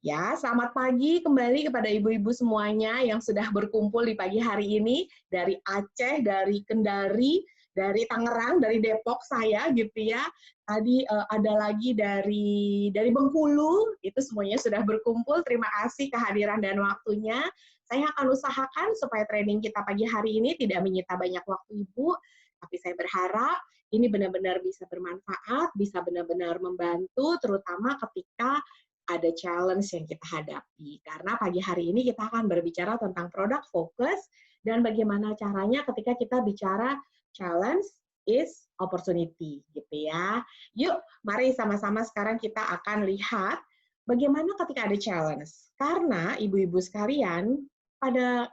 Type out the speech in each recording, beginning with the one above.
Ya, selamat pagi kembali kepada ibu-ibu semuanya yang sudah berkumpul di pagi hari ini dari Aceh, dari Kendari, dari Tangerang, dari Depok saya gitu ya. Tadi ada lagi dari Bengkulu, itu semuanya sudah berkumpul. Terima kasih kehadiran dan waktunya. Saya akan usahakan supaya training kita pagi hari ini tidak menyita banyak waktu Ibu, tapi saya berharap ini benar-benar bisa bermanfaat, bisa benar-benar membantu, terutama ketika ada challenge yang kita hadapi. Karena pagi hari ini kita akan berbicara tentang product focus dan bagaimana caranya ketika kita bicara challenge is opportunity gitu ya. Yuk, mari sama-sama sekarang kita akan lihat bagaimana ketika ada challenge. Karena ibu-ibu sekalian pada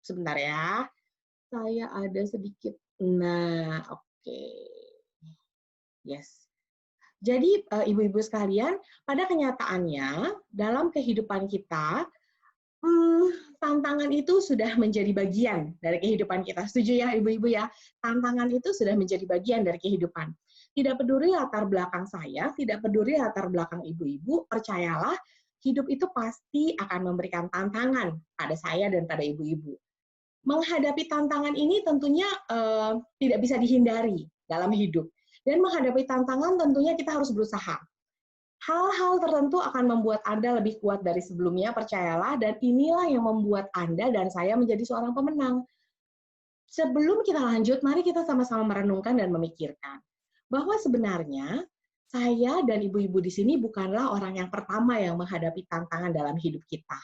sebentar ya. Saya ada sedikit. Nah, oke. Yes. Jadi, ibu-ibu sekalian, pada kenyataannya dalam kehidupan kita, tantangan itu sudah menjadi bagian dari kehidupan kita. Setuju ya ibu-ibu ya? Tantangan itu sudah menjadi bagian dari kehidupan. Tidak peduli latar belakang saya, tidak peduli latar belakang ibu-ibu, percayalah hidup itu pasti akan memberikan tantangan pada saya dan pada ibu-ibu. Menghadapi tantangan ini tentunya tidak bisa dihindari dalam hidup. Dan menghadapi tantangan tentunya kita harus berusaha. Hal-hal tertentu akan membuat Anda lebih kuat dari sebelumnya, percayalah, dan inilah yang membuat Anda dan saya menjadi seorang pemenang. Sebelum kita lanjut, mari kita sama-sama merenungkan dan memikirkan bahwa sebenarnya saya dan ibu-ibu di sini bukanlah orang yang pertama yang menghadapi tantangan dalam hidup kita.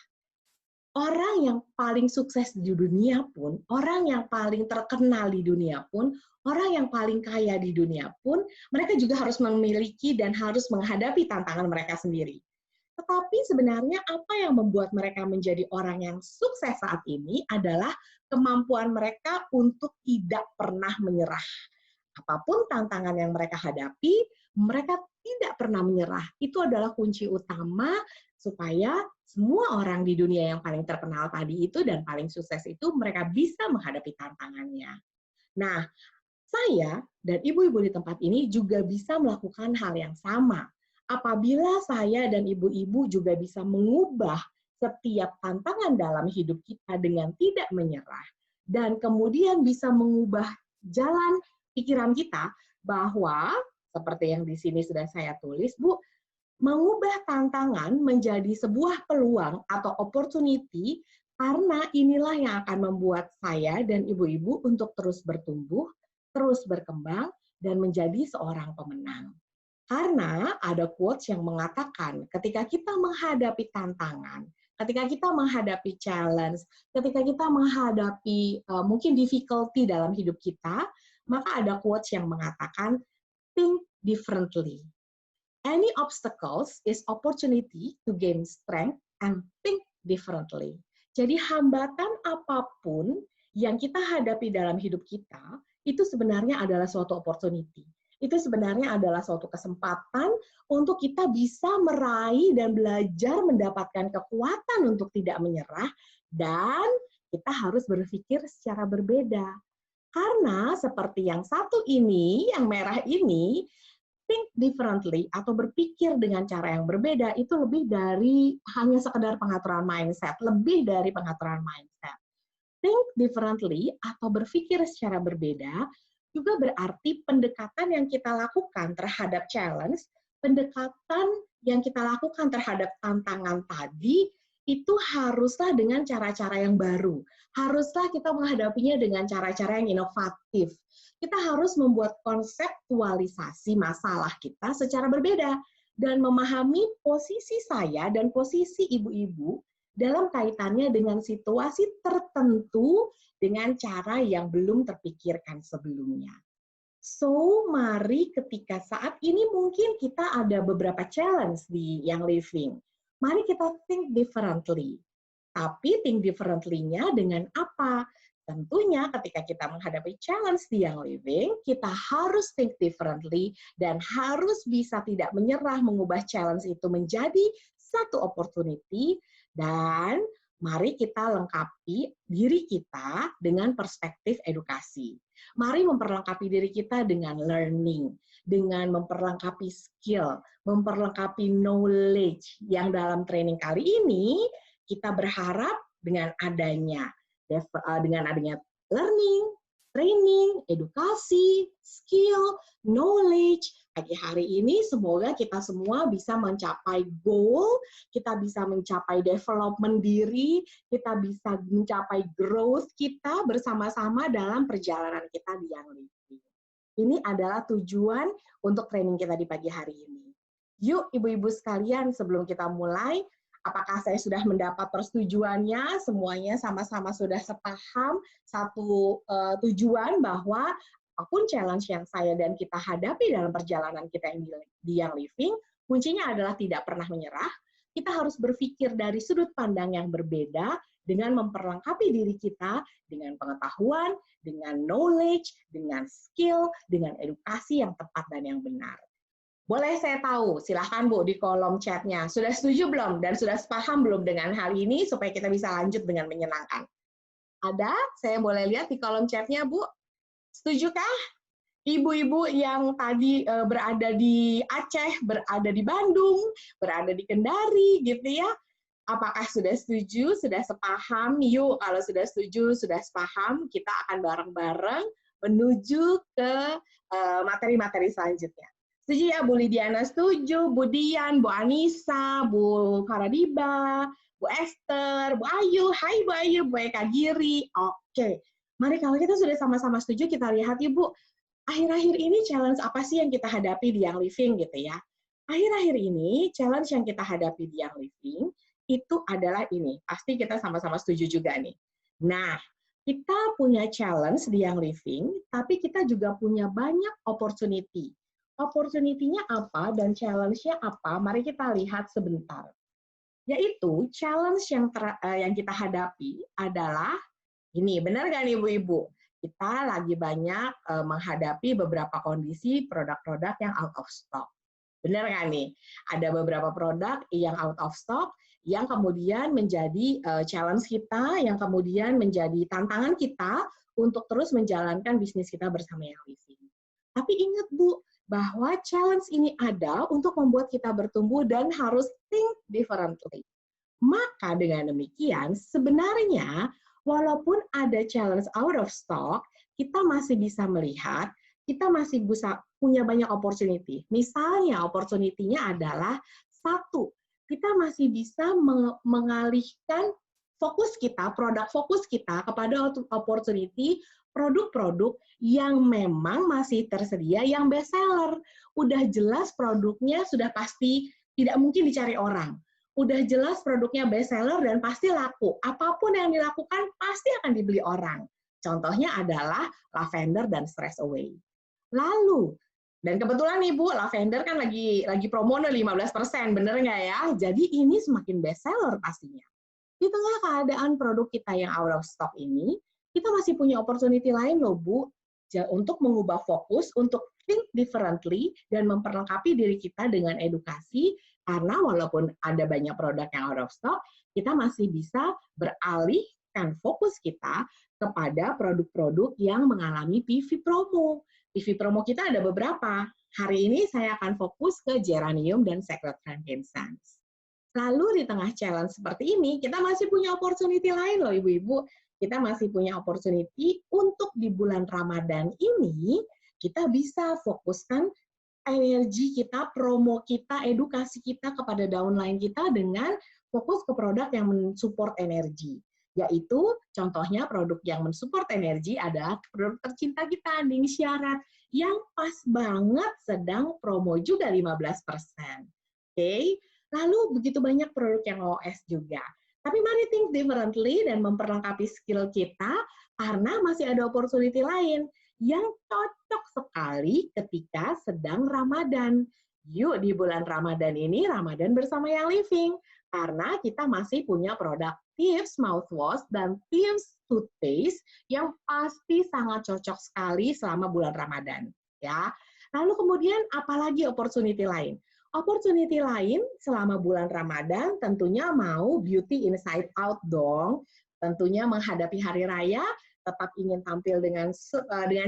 Orang yang paling sukses di dunia pun, orang yang paling terkenal di dunia pun, orang yang paling kaya di dunia pun, mereka juga harus memiliki dan harus menghadapi tantangan mereka sendiri. Tetapi sebenarnya apa yang membuat mereka menjadi orang yang sukses saat ini adalah kemampuan mereka untuk tidak pernah menyerah. Apapun tantangan yang mereka hadapi, mereka tidak pernah menyerah. Itu adalah kunci utama supaya semua orang di dunia yang paling terkenal tadi itu dan paling sukses itu mereka bisa menghadapi tantangannya. Nah, saya dan ibu-ibu di tempat ini juga bisa melakukan hal yang sama. Apabila saya dan ibu-ibu juga bisa mengubah setiap tantangan dalam hidup kita dengan tidak menyerah, dan kemudian bisa mengubah jalan pikiran kita bahwa, seperti yang di sini sudah saya tulis, Bu, mengubah tantangan menjadi sebuah peluang atau opportunity karena inilah yang akan membuat saya dan ibu-ibu untuk terus bertumbuh, terus berkembang, dan menjadi seorang pemenang. Karena ada quotes yang mengatakan ketika kita menghadapi tantangan, ketika kita menghadapi challenge, ketika kita menghadapi mungkin difficulty dalam hidup kita, maka ada quotes yang mengatakan think differently. Any obstacles is opportunity to gain strength and think differently. Jadi hambatan apapun yang kita hadapi dalam hidup kita, itu sebenarnya adalah suatu opportunity. Itu sebenarnya adalah suatu kesempatan untuk kita bisa meraih dan belajar mendapatkan kekuatan untuk tidak menyerah, dan kita harus berpikir secara berbeda. Karena seperti yang satu ini, yang merah ini, think differently atau berpikir dengan cara yang berbeda itu lebih dari hanya sekedar pengaturan mindset, lebih dari pengaturan mindset. Think differently atau berpikir secara berbeda juga berarti pendekatan yang kita lakukan terhadap challenge, pendekatan yang kita lakukan terhadap tantangan tadi itu haruslah dengan cara-cara yang baru. Haruslah kita menghadapinya dengan cara-cara yang inovatif. Kita harus membuat konseptualisasi masalah kita secara berbeda dan memahami posisi saya dan posisi ibu-ibu dalam kaitannya dengan situasi tertentu dengan cara yang belum terpikirkan sebelumnya. So, mari ketika saat ini mungkin kita ada beberapa challenge di Young Living. Mari kita think differently. Tapi think differently-nya dengan apa? Tentunya ketika kita menghadapi challenge di Young Living, kita harus think differently dan harus bisa tidak menyerah mengubah challenge itu menjadi satu opportunity, dan mari kita lengkapi diri kita dengan perspektif edukasi. Mari memperlengkapi diri kita dengan learning. dengan memperlengkapi skill, memperlengkapi knowledge yang dalam training kali ini kita berharap dengan adanya learning, training, edukasi, skill, knowledge. Pagi hari ini semoga kita semua bisa mencapai goal, kita bisa mencapai development diri, kita bisa mencapai growth kita bersama-sama dalam perjalanan kita di Young Living. Ini adalah tujuan untuk training kita di pagi hari ini. Yuk ibu-ibu sekalian, sebelum kita mulai, apakah saya sudah mendapat persetujuannya? Semuanya sama-sama sudah sepaham satu tujuan bahwa apapun challenge yang saya dan kita hadapi dalam perjalanan kita di Young Living, kuncinya adalah tidak pernah menyerah. Kita harus berpikir dari sudut pandang yang berbeda dengan memperlengkapi diri kita dengan pengetahuan, dengan knowledge, dengan skill, dengan edukasi yang tepat dan yang benar. Boleh saya tahu, silahkan Bu di kolom chatnya. Sudah setuju belum? Dan sudah sepaham belum dengan hal ini supaya kita bisa lanjut dengan menyenangkan? Ada? Saya boleh lihat di kolom chatnya, Bu. Setujukah? Ibu-ibu yang tadi berada di Aceh, berada di Bandung, berada di Kendari, gitu ya. Apakah sudah setuju, sudah sepaham? Yuk, kalau sudah setuju, sudah sepaham, kita akan bareng-bareng menuju ke materi-materi selanjutnya. Setuju ya, Bu Lidiana setuju, Bu Dian, Bu Anissa, Bu Faradiba, Bu Esther, Bu Ayu, hai Bu Ayu, Bu Eka Giri. Oke, mari kalau kita sudah sama-sama setuju, kita lihat ya Bu, akhir-akhir ini challenge apa sih yang kita hadapi di Young Living gitu ya. Akhir-akhir ini challenge yang kita hadapi di Young Living itu adalah ini. Pasti kita sama-sama setuju juga nih. Nah, kita punya challenge di Young Living, tapi kita juga punya banyak opportunity. Opportunity-nya apa dan challenge-nya apa? Mari kita lihat sebentar. Yaitu challenge yang kita hadapi adalah ini, benar nggak nih Ibu-Ibu? Kita lagi banyak menghadapi beberapa kondisi produk-produk yang out of stock. Benar nggak nih? Ada beberapa produk yang out of stock, yang kemudian menjadi challenge kita, yang kemudian menjadi tantangan kita untuk terus menjalankan bisnis kita bersama Young Living. Tapi ingat Bu, bahwa challenge ini ada untuk membuat kita bertumbuh dan harus think differently. Maka dengan demikian, sebenarnya walaupun ada challenge out of stock, kita masih bisa melihat, kita masih bisa punya banyak opportunity. Misalnya, opportunity-nya adalah satu, kita masih bisa mengalihkan fokus kita, produk fokus kita kepada opportunity produk-produk yang memang masih tersedia, yang best seller. Udah jelas produknya sudah pasti tidak mungkin dicari orang. Udah jelas produknya best seller dan pasti laku. Apapun yang dilakukan pasti akan dibeli orang. Contohnya adalah lavender dan stress away. Lalu, dan kebetulan nih Bu, lavender kan lagi promo 15%, bener nggak ya? Jadi ini semakin best seller pastinya. Di tengah keadaan produk kita yang out of stock ini, kita masih punya opportunity lain loh Bu, untuk mengubah fokus, untuk think differently, dan memperlengkapi diri kita dengan edukasi, karena walaupun ada banyak produk yang out of stock, kita masih bisa beralihkan fokus kita kepada produk-produk yang mengalami PV promo. PV promo kita ada beberapa. Hari ini saya akan fokus ke geranium dan sacred frankincense. Lalu di tengah challenge seperti ini, kita masih punya opportunity lain loh Ibu-Ibu. Kita masih punya opportunity untuk di bulan Ramadan ini, kita bisa fokuskan energi kita, promo kita, edukasi kita kepada downline kita dengan fokus ke produk yang mensupport energi. Yaitu contohnya produk yang mensupport energi adalah produk tercinta kita, Ning Syarat, yang pas banget sedang promo juga 15%. Oke. Lalu begitu banyak produk yang OS juga. Tapi mari think differently dan memperlengkapi skill kita karena masih ada opportunity lain yang cocok sekali ketika sedang Ramadan. Yuk di bulan Ramadan ini, Ramadan bersama Young Living. Karena kita masih punya produk Thieves Mouthwash dan Thieves Toothpaste yang pasti sangat cocok sekali selama bulan Ramadan. Ya. Lalu kemudian apalagi opportunity lain? Opportunity lain selama bulan Ramadan tentunya mau beauty inside out dong. Tentunya menghadapi hari raya, tetap ingin tampil dengan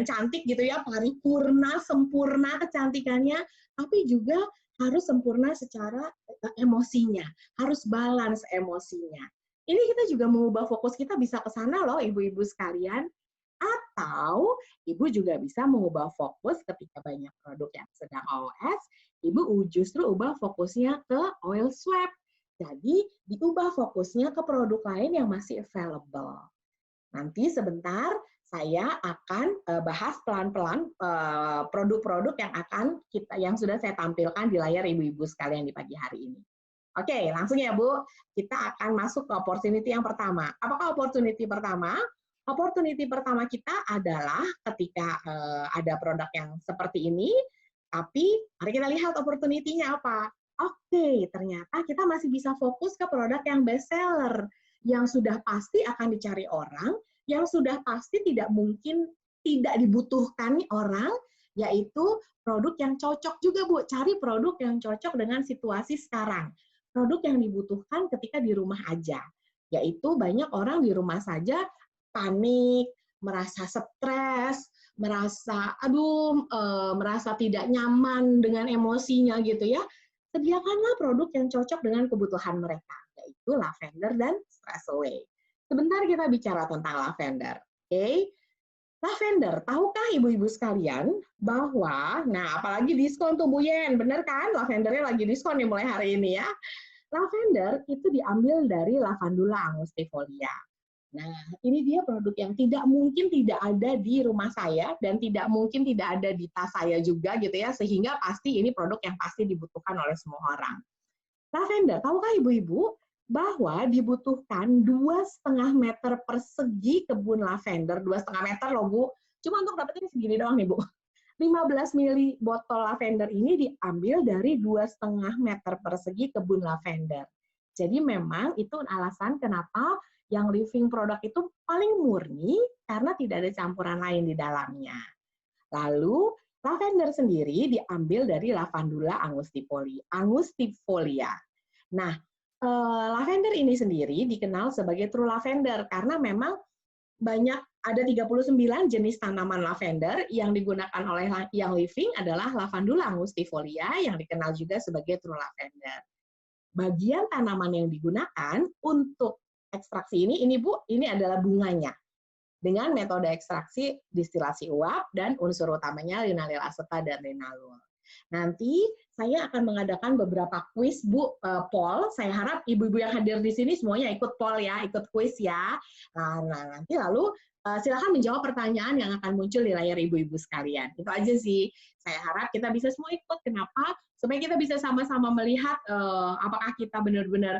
cantik gitu ya, paripurna, sempurna kecantikannya, tapi juga harus sempurna secara emosinya, harus balance emosinya. Ini kita juga mengubah fokus kita bisa ke sana loh ibu-ibu sekalian. Atau ibu juga bisa mengubah fokus ketika banyak produk yang sedang OOS, ibu justru ubah fokusnya ke oil swap. Jadi diubah fokusnya ke produk lain yang masih available. Nanti sebentar saya akan bahas pelan-pelan produk-produk yang sudah saya tampilkan di layar ibu-ibu sekalian di pagi hari ini. Oke, langsung ya Bu, kita akan masuk ke opportunity yang pertama. Apakah opportunity pertama? Opportunity pertama kita adalah ketika ada produk yang seperti ini, tapi mari kita lihat opportunity-nya apa. Oke, ternyata kita masih bisa fokus ke produk yang best seller, yang sudah pasti akan dicari orang, yang sudah pasti tidak mungkin tidak dibutuhkan orang, yaitu produk yang cocok juga Bu. Cari produk yang cocok dengan situasi sekarang. Produk yang dibutuhkan ketika di rumah aja, yaitu banyak orang di rumah saja panik, merasa stres, merasa merasa tidak nyaman dengan emosinya gitu ya. Sediakanlah produk yang cocok dengan kebutuhan mereka, yaitu lavender dan stress away. Sebentar kita bicara tentang lavender. Oke. Lavender, tahukah ibu-ibu sekalian bahwa, nah apalagi diskon tuh Bu Yen, bener kan? Lavendernya lagi diskon nih mulai hari ini ya. Lavender itu diambil dari Lavandula angustifolia. Nah, ini dia produk yang tidak mungkin tidak ada di rumah saya dan tidak mungkin tidak ada di tas saya juga gitu ya, sehingga pasti ini produk yang pasti dibutuhkan oleh semua orang. Lavender, tahukah ibu-ibu bahwa dibutuhkan 2,5 meter persegi kebun lavender, 2,5 meter loh Bu, cuma untuk dapetin segini doang nih Bu. 15 mili botol lavender ini diambil dari 2,5 meter persegi kebun lavender. Jadi memang itu alasan kenapa yang living product itu paling murni karena tidak ada campuran lain di dalamnya. Lalu lavender sendiri diambil dari Lavandula angustifolia. Nah, lavender ini sendiri dikenal sebagai true lavender karena memang banyak, ada 39 jenis tanaman lavender yang digunakan oleh yang living adalah Lavandula angustifolia yang dikenal juga sebagai true lavender. Bagian tanaman yang digunakan untuk ekstraksi ini Bu, ini adalah bunganya. Dengan metode ekstraksi distilasi uap dan unsur utamanya linalil aseta dan linalol. Nanti saya akan mengadakan beberapa kuis Bu, poll. Saya harap ibu-ibu yang hadir di sini semuanya ikut poll ya, ikut kuis ya. Nah, nanti lalu silakan menjawab pertanyaan yang akan muncul di layar ibu-ibu sekalian. Itu aja sih. Saya harap kita bisa semua ikut. Kenapa? Supaya kita bisa sama-sama melihat apakah kita benar-benar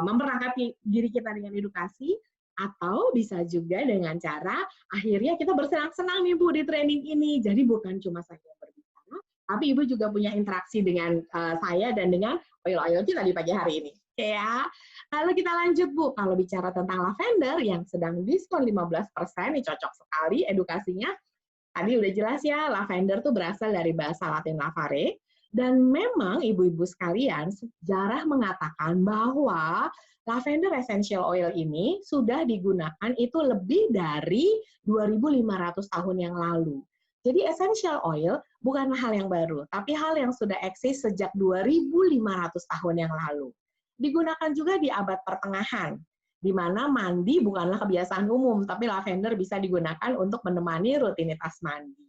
memperangkap diri kita dengan edukasi, atau bisa juga dengan cara akhirnya kita bersenang-senang nih Bu di training ini. Jadi bukan cuma saya yang berbicara, tapi Ibu juga punya interaksi dengan saya dan dengan oil-oil kita di pagi hari ini. Oke ya. Lalu kita lanjut Bu, kalau bicara tentang lavender yang sedang diskon 15%, ini cocok sekali edukasinya. Tadi udah jelas ya, lavender tuh berasal dari bahasa Latin lavare, dan memang ibu-ibu sekalian, sejarah mengatakan bahwa lavender essential oil ini sudah digunakan itu lebih dari 2.500 tahun yang lalu. Jadi essential oil bukanlah hal yang baru, tapi hal yang sudah eksis sejak 2.500 tahun yang lalu. Digunakan juga di abad pertengahan, di mana mandi bukanlah kebiasaan umum, tapi lavender bisa digunakan untuk menemani rutinitas mandi.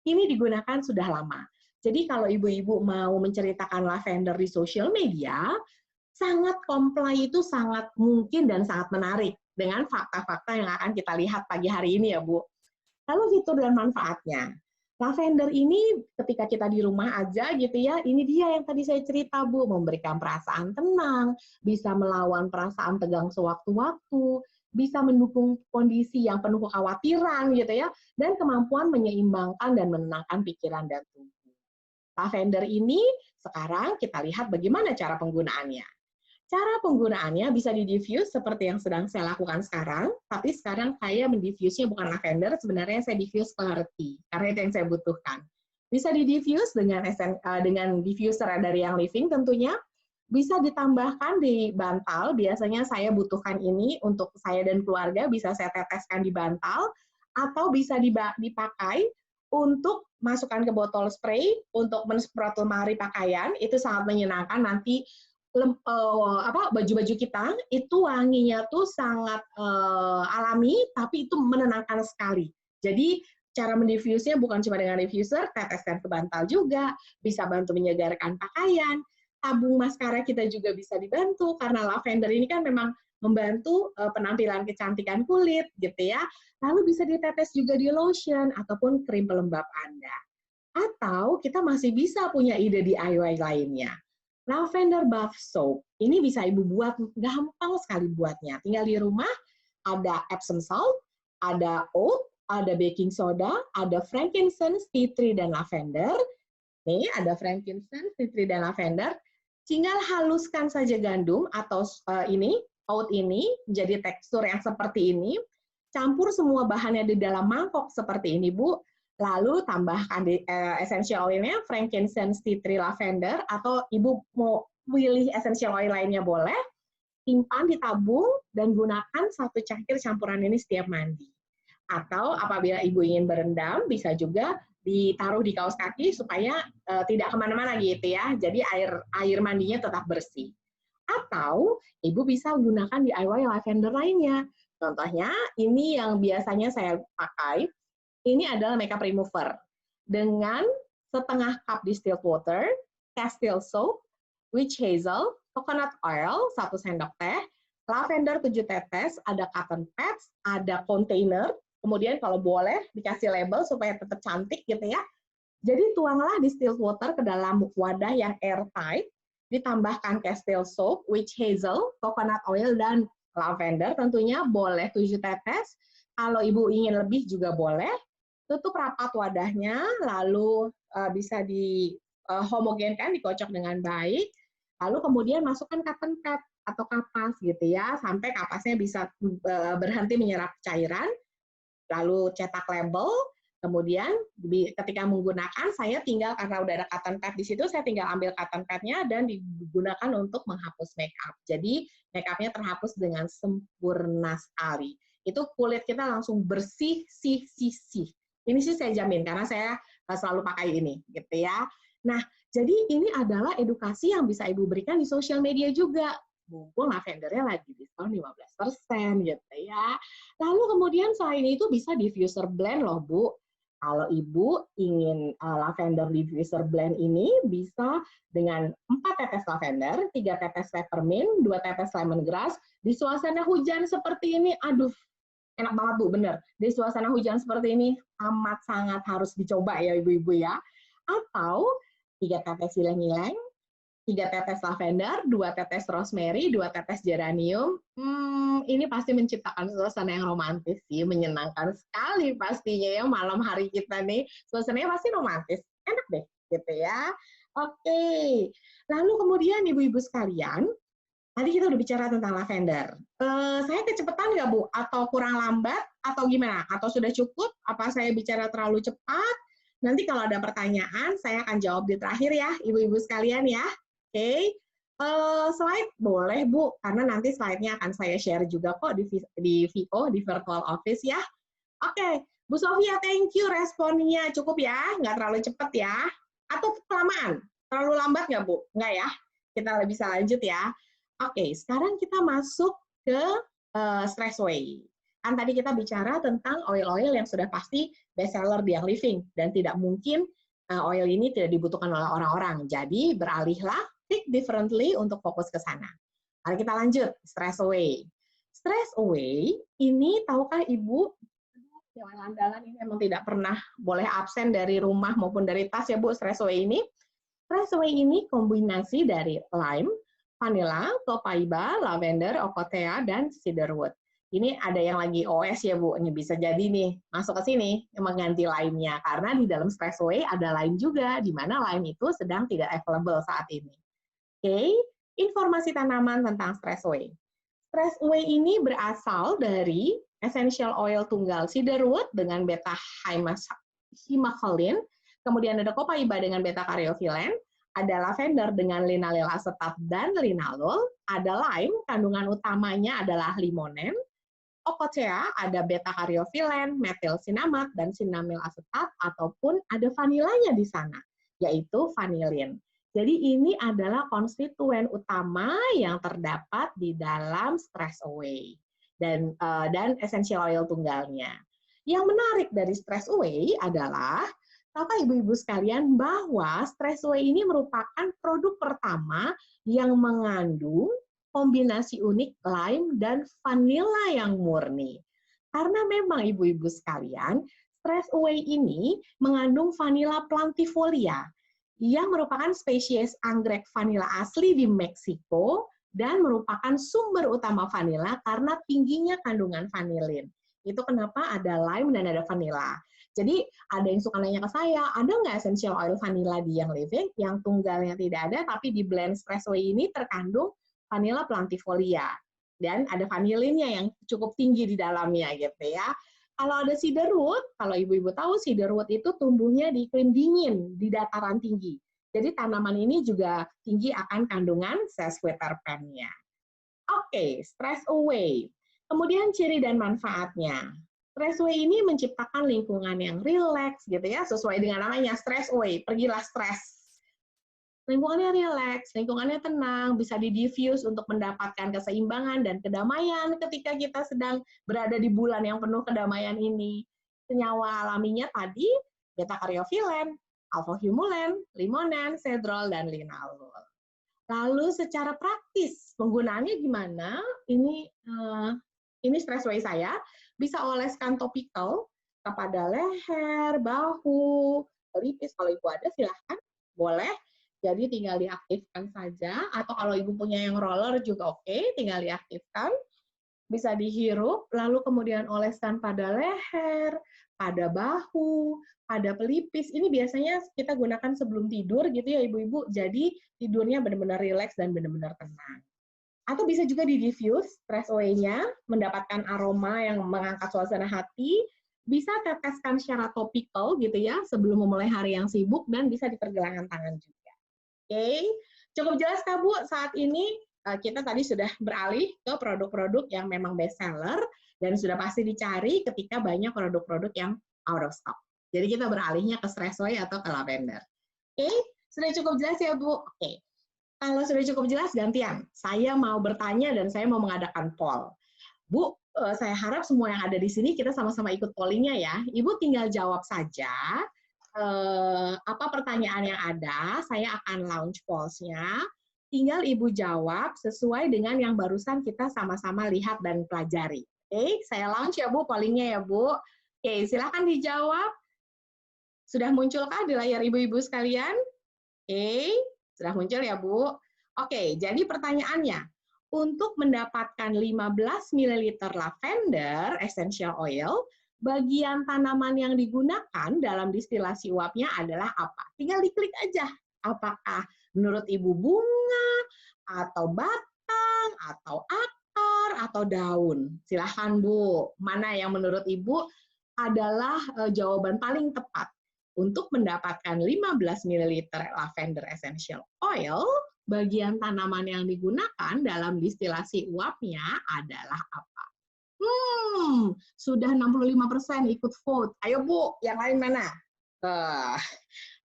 Ini digunakan sudah lama. Jadi kalau ibu-ibu mau menceritakan lavender di sosial media, sangat comply itu sangat mungkin dan sangat menarik dengan fakta-fakta yang akan kita lihat pagi hari ini ya Bu. Lalu fitur dan manfaatnya. Lavender ini ketika kita di rumah aja gitu ya, ini dia yang tadi saya cerita Bu, memberikan perasaan tenang, bisa melawan perasaan tegang sewaktu-waktu, bisa mendukung kondisi yang penuh kekhawatiran gitu ya, dan kemampuan menyeimbangkan dan menenangkan pikiran dan tubuh. Lavender ini sekarang kita lihat bagaimana cara penggunaannya. Cara penggunaannya bisa di-diffuse seperti yang sedang saya lakukan sekarang, tapi sekarang saya mendifuse-nya bukan lavender, sebenarnya saya diffuse clarity, karena itu yang saya butuhkan. Bisa di-diffuse dengan diffuser dari yang living tentunya, bisa ditambahkan di bantal. Biasanya saya butuhkan ini untuk saya dan keluarga, bisa saya teteskan di bantal, atau bisa dipakai untuk masukkan ke botol spray untuk mensemprot lemari pakaian. Itu sangat menyenangkan. Nanti baju-baju kita itu wanginya tuh sangat alami, tapi itu menenangkan sekali. Jadi cara mendifusnya bukan cuma dengan diffuser, teteskan ke bantal juga, bisa bantu menyegarkan pakaian. Tabung maskara kita juga bisa dibantu, karena lavender ini kan memang membantu penampilan kecantikan kulit, gitu ya. Lalu bisa ditetes juga di lotion ataupun krim pelembab Anda. Atau kita masih bisa punya ide DIY lainnya. Lavender bath soap, ini bisa Ibu buat, gampang sekali buatnya. Tinggal di rumah, ada Epsom salt, ada oat, ada baking soda, ada frankincense, tea tree, dan lavender. Nih, ada frankincense, tea tree, dan lavender. Tinggal haluskan saja gandum atau oat ini, menjadi tekstur yang seperti ini. Campur semua bahannya di dalam mangkok seperti ini, Bu. Lalu tambahkan essential oilnya, frankincense, tea tree, lavender, atau Ibu mau pilih essential oil lainnya boleh. Simpan di tabung dan gunakan 1 cangkir campuran ini setiap mandi. Atau apabila Ibu ingin berendam, bisa juga ditaruh di kaos kaki supaya tidak kemana-mana gitu ya. Jadi air mandinya tetap bersih. Atau Ibu bisa gunakan DIY lavender lainnya. Contohnya, ini yang biasanya saya pakai, ini adalah makeup remover. Dengan setengah cup distilled water, castile soap, witch hazel, coconut oil, 1 sendok teh, lavender 7 tetes, ada cotton pads, ada container, kemudian kalau boleh dikasih label supaya tetap cantik gitu ya. Jadi tuanglah distilled water ke dalam wadah yang airtight, ditambahkan castile soap, witch hazel, coconut oil, dan lavender, tentunya boleh 7 tetes. Kalau Ibu ingin lebih juga boleh. Tutup rapat wadahnya, lalu bisa dihomogenkan, dikocok dengan baik. Lalu kemudian masukkan cotton pad atau kapas gitu ya, sampai kapasnya bisa berhenti menyerap cairan. Lalu cetak label. Kemudian ketika menggunakan, saya tinggal, karena udah ada cotton pad di situ, saya tinggal ambil cotton pad-nya dan digunakan untuk menghapus makeup. Jadi makeupnya terhapus dengan sempurna sekali. Itu kulit kita langsung bersih, sih. Ini sih saya jamin, karena saya selalu pakai ini, gitu ya. Nah, jadi ini adalah edukasi yang bisa Ibu berikan di sosial media juga. Mumpung lavendernya lagi diskon 15% gitu ya. Lalu kemudian selain itu bisa diffuser blend loh, Bu. Kalau Ibu ingin lavender diffuser blend ini bisa dengan 4 tetes lavender, 3 tetes peppermint, 2 tetes lemongrass. Di suasana hujan seperti ini, aduh, enak banget Bu, bener. Di suasana hujan seperti ini amat sangat harus dicoba ya Ibu-ibu ya. Atau 3 tetes ylang-ylang, 3 tetes lavender, 2 tetes rosemary, 2 tetes geranium. Ini pasti menciptakan suasana yang romantis sih, menyenangkan sekali pastinya ya malam hari kita nih. Suasananya pasti romantis, enak deh gitu ya. Oke, lalu kemudian Ibu-ibu sekalian, tadi kita udah bicara tentang lavender. Saya kecepatan nggak, Bu? Atau kurang lambat? Atau gimana? Atau sudah cukup? Apa saya bicara terlalu cepat? Nanti kalau ada pertanyaan, saya akan jawab di terakhir ya, Ibu-ibu sekalian ya. Oke. Slide boleh, Bu, karena nanti slide-nya akan saya share juga kok di VO, di Virtual Office ya. Oke, Bu Sofia, thank you responnya. Cukup ya? Nggak terlalu cepat ya? Atau kelamaan? Terlalu lambat nggak, Bu? Nggak ya? Kita bisa lanjut ya. Oke, sekarang kita masuk ke Stress Away. Kan tadi kita bicara tentang oil-oil yang sudah pasti best seller di Young Living, dan tidak mungkin oil ini tidak dibutuhkan oleh orang-orang. Jadi beralihlah, think differently untuk fokus ke sana. Mari kita lanjut, Stress Away. Stress Away ini, tahukah Ibu, yang andalan ini memang tidak pernah boleh absen dari rumah maupun dari tas ya Bu, Stress Away ini. Stress Away ini kombinasi dari lime, vanilla, copaiba, lavender, ocotea, dan cedarwood. Ini ada yang lagi OS ya Bu, ini bisa jadi nih masuk ke sini mengganti lime-nya, karena di dalam Stress Away ada lime juga, di mana lime itu sedang tidak available saat ini. Oke, informasi tanaman tentang Stress Away. Stress Away ini berasal dari essential oil tunggal cedarwood dengan beta hymacolin, kemudian ada copaiba dengan beta caryophyllene, ada lavender dengan linalool asetat dan linalool, ada lime, kandungan utamanya adalah limonen, Ocotea ada beta-karyofilen, metil-sinamat, dan sinamil asetat, ataupun ada vanilanya di sana, yaitu vanilin. Jadi ini adalah konstituen utama yang terdapat di dalam Stress Away dan essential oil tunggalnya. Yang menarik dari Stress Away adalah, Bapak Ibu-Ibu sekalian, bahwa Stress Away ini merupakan produk pertama yang mengandung kombinasi unik lime dan vanila yang murni. Karena memang ibu-ibu sekalian, Stress Away ini mengandung vanila plantifolia yang merupakan spesies anggrek vanila asli di Meksiko dan merupakan sumber utama vanila karena tingginya kandungan vanilin. Itu kenapa ada lime dan ada vanila. Jadi ada yang suka nanya ke saya, ada nggak essential oil vanila di yang living? Yang tunggalnya tidak ada, tapi di blend Stress Away ini terkandung vanila plantifolia dan ada vanilinnya yang cukup tinggi di dalamnya gitu ya. Kalau ada cedarwood, kalau ibu-ibu tahu cedarwood itu tumbuhnya di iklim dingin di dataran tinggi. Jadi tanaman ini juga tinggi akan kandungan sesquiterpennya. Oke, Stress Away. Kemudian ciri dan manfaatnya. Stress Away ini menciptakan lingkungan yang rileks gitu ya, sesuai dengan namanya Stress Away, pergilah stres. Lingkungannya rileks, lingkungannya tenang, bisa di-diffuse untuk mendapatkan keseimbangan dan kedamaian ketika kita sedang berada di bulan yang penuh kedamaian ini. Senyawa alaminya tadi, beta-karyofilen, alpha-humulen, limonen, sedrol, dan linalool. Lalu secara praktis, penggunaannya gimana? Ini Stress Away saya, bisa oleskan topikal kepada leher, bahu, pelipis, kalau ibu ada silahkan, boleh. Jadi tinggal diaktifkan saja, atau kalau ibu punya yang roller juga oke, tinggal diaktifkan. Bisa dihirup, lalu kemudian oleskan pada leher, pada bahu, pada pelipis. Ini biasanya kita gunakan sebelum tidur gitu ya ibu-ibu, jadi tidurnya benar-benar rileks dan benar-benar tenang. Atau bisa juga di-diffuse Stress Away-nya, mendapatkan aroma yang mengangkat suasana hati, bisa teteskan secara topikal gitu ya, sebelum memulai hari yang sibuk, dan bisa di pergelangan tangan juga. Oke, cukup jelas Kak Bu, saat ini kita tadi sudah beralih ke produk-produk yang memang best seller dan sudah pasti dicari ketika banyak produk-produk yang out of stock. Jadi kita beralihnya ke Stress Away atau ke lavender. Oke, sudah cukup jelas ya Bu? Oke, kalau sudah cukup jelas gantian. Saya mau bertanya dan saya mau mengadakan poll. Bu, saya harap semua yang ada di sini kita sama-sama ikut pollingnya ya. Ibu tinggal jawab saja apa pertanyaan yang ada, saya akan launch polls-nya. Tinggal Ibu jawab sesuai dengan yang barusan kita sama-sama lihat dan pelajari. Oke, saya launch ya Bu, pollingnya ya Bu. Oke, silakan dijawab. Sudah munculkah di layar ibu-ibu sekalian? Oke, sudah muncul ya Bu. Oke, jadi pertanyaannya, untuk mendapatkan 15 ml lavender essential oil, bagian tanaman yang digunakan dalam distilasi uapnya adalah apa? Tinggal diklik aja. Apakah menurut Ibu bunga, atau batang, atau akar, atau daun? Silahkan Bu, mana yang menurut Ibu adalah jawaban paling tepat? Untuk mendapatkan 15 ml lavender essential oil, bagian tanaman yang digunakan dalam distilasi uapnya adalah apa? Sudah 65% ikut vote. Ayo Bu, yang lain mana?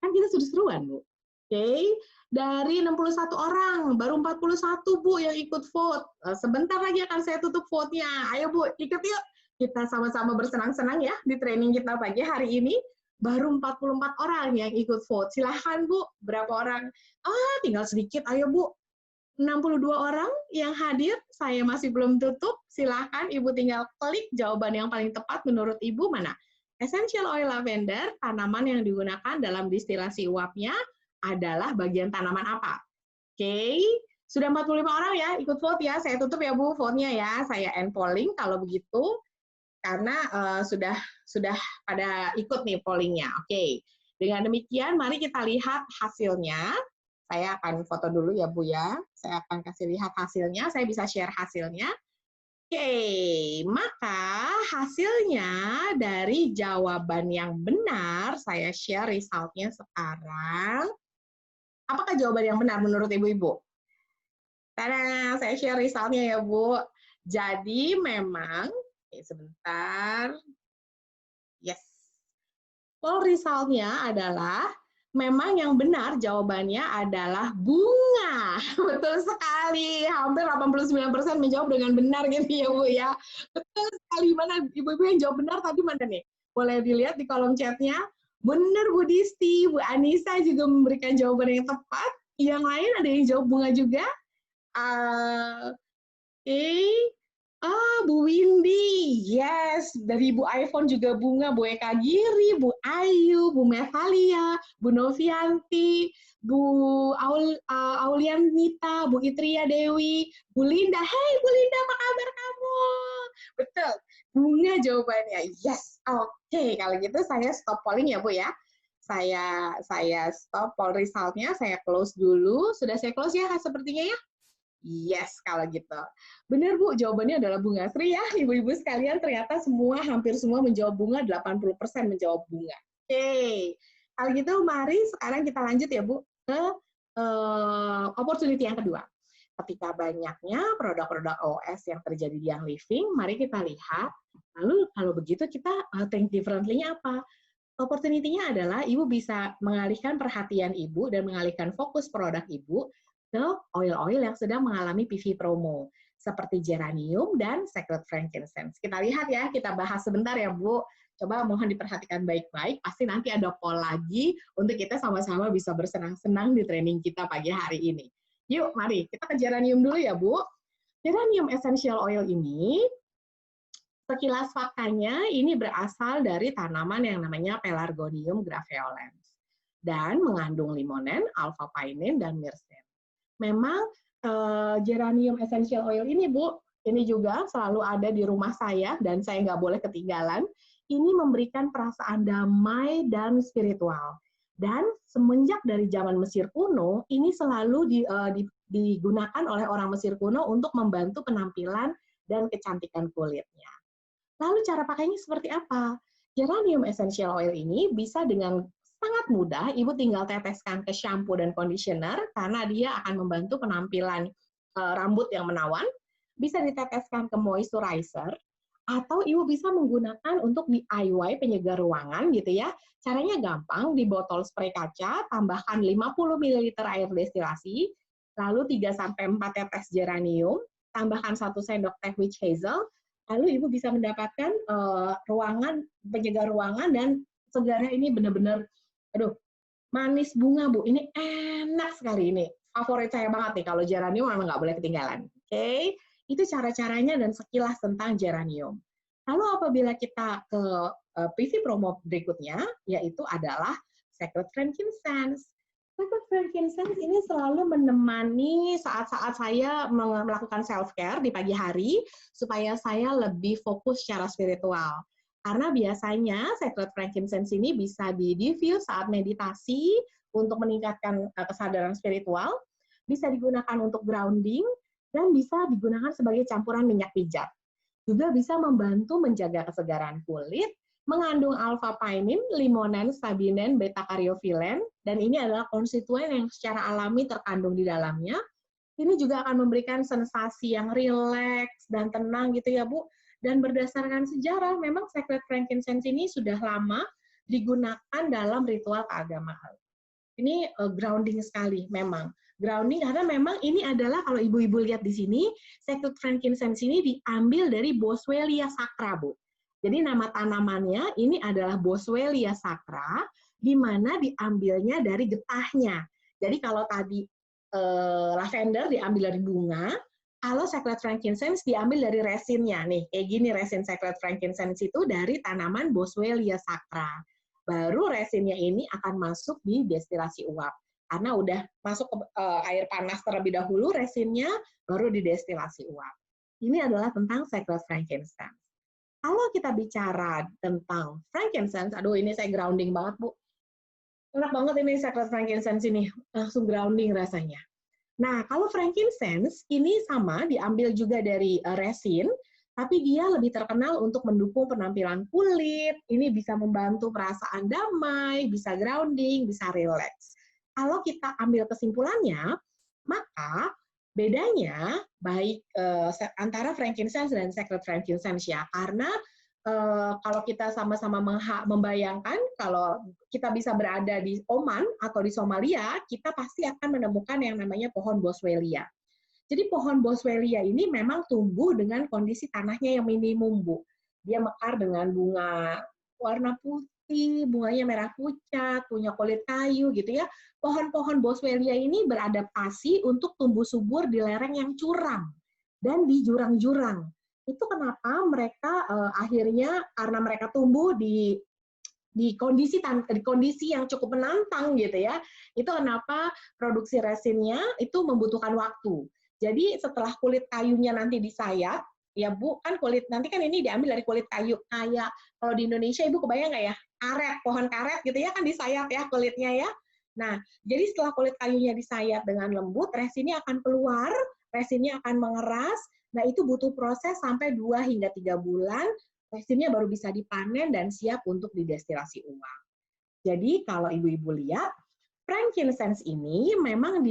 Kan kita sudah seruan Bu. Oke, dari 61 orang, baru 41 Bu yang ikut vote. Sebentar lagi akan saya tutup vote-nya. Ayo Bu, ikut yuk. Kita sama-sama bersenang-senang ya di training kita pagi hari ini. Baru 44 orang yang ikut vote. Silahkan Bu, berapa orang? Tinggal sedikit. Ayo Bu, 62 orang yang hadir, saya masih belum tutup. Silahkan Ibu tinggal klik jawaban yang paling tepat menurut Ibu mana? Essential oil lavender, tanaman yang digunakan dalam distilasi uapnya adalah bagian tanaman apa? Oke, sudah 45 orang ya ikut vote ya. Saya tutup ya Bu vote-nya ya. Saya end polling kalau begitu. Karena sudah pada ikut nih pollingnya. Oke, dengan demikian mari kita lihat hasilnya. Saya akan foto dulu ya Bu ya. Saya akan kasih lihat hasilnya. Saya bisa share hasilnya. Oke, maka hasilnya dari jawaban yang benar, saya share resultnya sekarang. Apakah jawaban yang benar menurut ibu-ibu? Tada, saya share resultnya ya Bu. Jadi memang, sebentar, yes. Well, resultnya adalah memang yang benar jawabannya adalah bunga. Betul sekali. Hampir 89% menjawab dengan benar gitu ya, Bu ya. Betul sekali. Mana ibu-ibu yang jawab benar tadi mana nih? Boleh dilihat di kolom chatnya. Benar Bu Disti, Bu Anissa juga memberikan jawaban yang tepat. Yang lain ada yang jawab bunga juga. Oke. Bu Windy, yes. Dari Bu iPhone juga bunga, Bu Eka Giri, Bu Ayu, Bu Mevalia, Bu Novianti, Bu Aulianita, Bu Itria Dewi, Bu Linda. Hey Bu Linda, apa kabar kamu? Betul, bunga jawabannya. Yes, oke. Kalau gitu saya stop polling ya Bu ya. Saya stop poll resultnya, saya close dulu. Sudah saya close ya sepertinya ya? Yes, kalau gitu. Benar, Bu, jawabannya adalah bunga. Sri ya, ibu-ibu sekalian, ternyata hampir semua menjawab bunga, 80% menjawab bunga. Oke, kalau gitu mari sekarang kita lanjut ya, Bu, ke opportunity yang kedua. Ketika banyaknya produk-produk OS yang terjadi di Young Living, mari kita lihat, lalu kalau begitu kita think differently-nya apa? Opportunity-nya adalah ibu bisa mengalihkan perhatian ibu dan mengalihkan fokus produk ibu ke oil-oil yang sedang mengalami PV promo, seperti geranium dan sacred frankincense. Kita lihat ya, kita bahas sebentar ya Bu. Coba mohon diperhatikan baik-baik, pasti nanti ada poll lagi untuk kita sama-sama bisa bersenang-senang di training kita pagi hari ini. Yuk, mari kita ke geranium dulu ya Bu. Geranium essential oil ini, sekilas faktanya, ini berasal dari tanaman yang namanya Pelargonium graveolens dan mengandung limonen, alpha-pinene, dan myrcene. Memang geranium essential oil ini, Bu, ini juga selalu ada di rumah saya dan saya nggak boleh ketinggalan. Ini memberikan perasaan damai dan spiritual. Dan semenjak dari zaman Mesir kuno, ini selalu digunakan oleh orang Mesir kuno untuk membantu penampilan dan kecantikan kulitnya. Lalu cara pakainya seperti apa? Geranium essential oil ini bisa dengan sangat mudah, ibu tinggal teteskan ke shampoo dan conditioner karena dia akan membantu penampilan rambut yang menawan. Bisa diteteskan ke moisturizer, atau ibu bisa menggunakan untuk DIY penyegar ruangan gitu ya. Caranya gampang, di botol spray kaca, tambahkan 50 ml air destilasi, lalu 3-4 tetes geranium, tambahkan 1 sendok teh witch hazel, lalu ibu bisa mendapatkan penyegar ruangan dan segarnya ini benar-benar, aduh, manis bunga Bu. Ini enak sekali ini. Favorit saya banget nih, kalau geranium memang nggak boleh ketinggalan. Oke, itu cara-caranya dan sekilas tentang geranium. Lalu apabila kita ke PV promo berikutnya, yaitu adalah sacred frankincense. Sacred frankincense ini selalu menemani saat-saat saya melakukan self-care di pagi hari, supaya saya lebih fokus secara spiritual. Karena biasanya sacred frankincense ini bisa di-diffuse saat meditasi untuk meningkatkan kesadaran spiritual, bisa digunakan untuk grounding, dan bisa digunakan sebagai campuran minyak pijat. Juga bisa membantu menjaga kesegaran kulit, mengandung alpha-pinene, limonen, sabinen, beta-karyophyllene, dan ini adalah konstituen yang secara alami terkandung di dalamnya. Ini juga akan memberikan sensasi yang rileks dan tenang gitu ya Bu. Dan berdasarkan sejarah, memang sacred frankincense ini sudah lama digunakan dalam ritual keagamaan. Ini grounding sekali memang. Grounding karena memang ini adalah, kalau ibu-ibu lihat di sini, sacred frankincense ini diambil dari Boswellia sacra, Bu. Jadi nama tanamannya ini adalah Boswellia sacra, di mana diambilnya dari getahnya. Jadi kalau tadi lavender diambil dari bunga, kalau sacred frankincense diambil dari resinnya. Nih, kayak gini resin sacred frankincense itu dari tanaman Boswellia sacra. Baru resinnya ini akan masuk di destilasi uap. Karena udah masuk ke air panas terlebih dahulu resinnya, baru didestilasi uap. Ini adalah tentang sacred frankincense. Kalau kita bicara tentang frankincense, aduh ini saya grounding banget Bu. Enak banget ini sacred frankincense ini, langsung grounding rasanya. Nah, kalau frankincense ini sama diambil juga dari resin, tapi dia lebih terkenal untuk mendukung penampilan kulit. Ini bisa membantu perasaan damai, bisa grounding, bisa relax. kalau kita ambil kesimpulannya, maka bedanya baik antara frankincense dan sacred frankincense ya, karena kalau kita sama-sama membayangkan kalau kita bisa berada di Oman atau di Somalia, kita pasti akan menemukan yang namanya pohon boswellia. Jadi pohon boswellia ini memang tumbuh dengan kondisi tanahnya yang minimum, Bu. Dia mekar dengan bunga warna putih, bunganya merah pucat, punya kulit kayu gitu ya. Pohon-pohon boswellia ini beradaptasi untuk tumbuh subur di lereng yang curam dan di jurang-jurang. Itu kenapa mereka akhirnya karena mereka tumbuh di kondisi yang cukup menantang gitu ya. Itu kenapa produksi resinnya itu membutuhkan waktu. Jadi setelah kulit kayunya nanti disayat, ya Bu, kan kulit nanti kan ini diambil dari kulit kayu. Kayak kalau di Indonesia Ibu kebayang nggak ya? Karet, pohon karet gitu ya kan disayat ya kulitnya ya. Nah, jadi setelah kulit kayunya disayat dengan lembut, resinnya akan keluar, resinnya akan mengeras. Nah, itu butuh proses sampai 2 hingga 3 bulan, resinnya baru bisa dipanen dan siap untuk didestilasi ulang. Jadi kalau ibu-ibu lihat, frankincense ini memang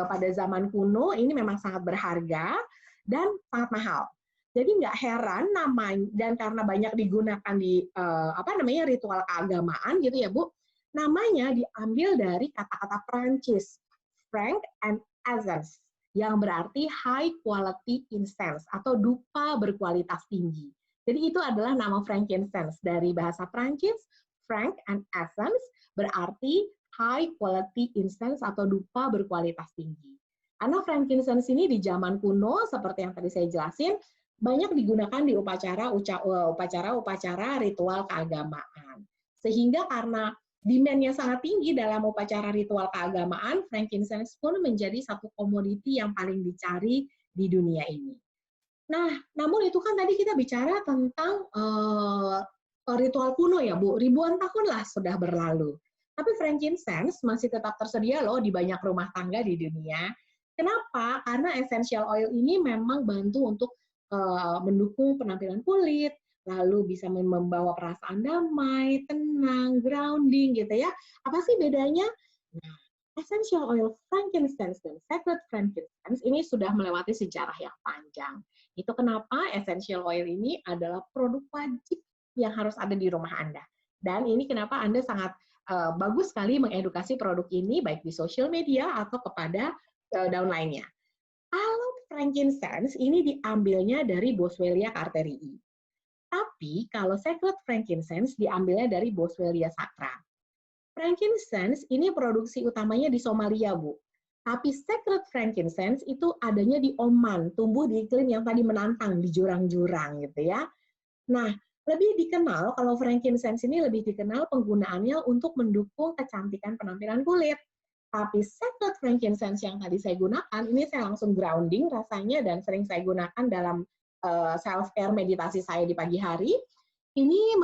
pada zaman kuno ini memang sangat berharga dan sangat mahal. Jadi nggak heran namanya, dan karena banyak digunakan di ritual keagamaan gitu ya Bu, namanya diambil dari kata-kata Prancis, frank and essence, yang berarti high quality incense atau dupa berkualitas tinggi. Jadi itu adalah nama frankincense dari bahasa Prancis, frank and essence berarti high quality incense atau dupa berkualitas tinggi. Karena frankincense ini di zaman kuno seperti yang tadi saya jelasin banyak digunakan di upacara ritual keagamaan. Sehingga karena demand-nya sangat tinggi dalam upacara ritual keagamaan, frankincense pun menjadi satu komoditi yang paling dicari di dunia ini. Nah, namun itu kan tadi kita bicara tentang ritual kuno ya, Bu. Ribuan tahun lah sudah berlalu. Tapi frankincense masih tetap tersedia loh di banyak rumah tangga di dunia. Kenapa? Karena essential oil ini memang bantu untuk mendukung penampilan kulit, lalu bisa membawa perasaan damai, tenang, grounding gitu ya. Apa sih bedanya? Nah, essential oil frankincense dan sacred frankincense ini sudah melewati sejarah yang panjang. Itu kenapa essential oil ini adalah produk wajib yang harus ada di rumah Anda. Dan ini kenapa Anda sangat bagus sekali mengedukasi produk ini baik di sosial media atau kepada daun lainnya. Kalau frankincense ini diambilnya dari Boswellia carterii. Tapi kalau sacred frankincense diambilnya dari Boswellia sacra. Frankincense ini produksi utamanya di Somalia, Bu. Tapi sacred frankincense itu adanya di Oman, tumbuh di iklim yang tadi menantang, di jurang-jurang gitu ya. Nah, lebih dikenal, kalau frankincense ini lebih dikenal penggunaannya untuk mendukung kecantikan penampilan kulit. Tapi sacred frankincense yang tadi saya gunakan, ini saya langsung grounding rasanya dan sering saya gunakan dalam self-care meditasi saya di pagi hari. Ini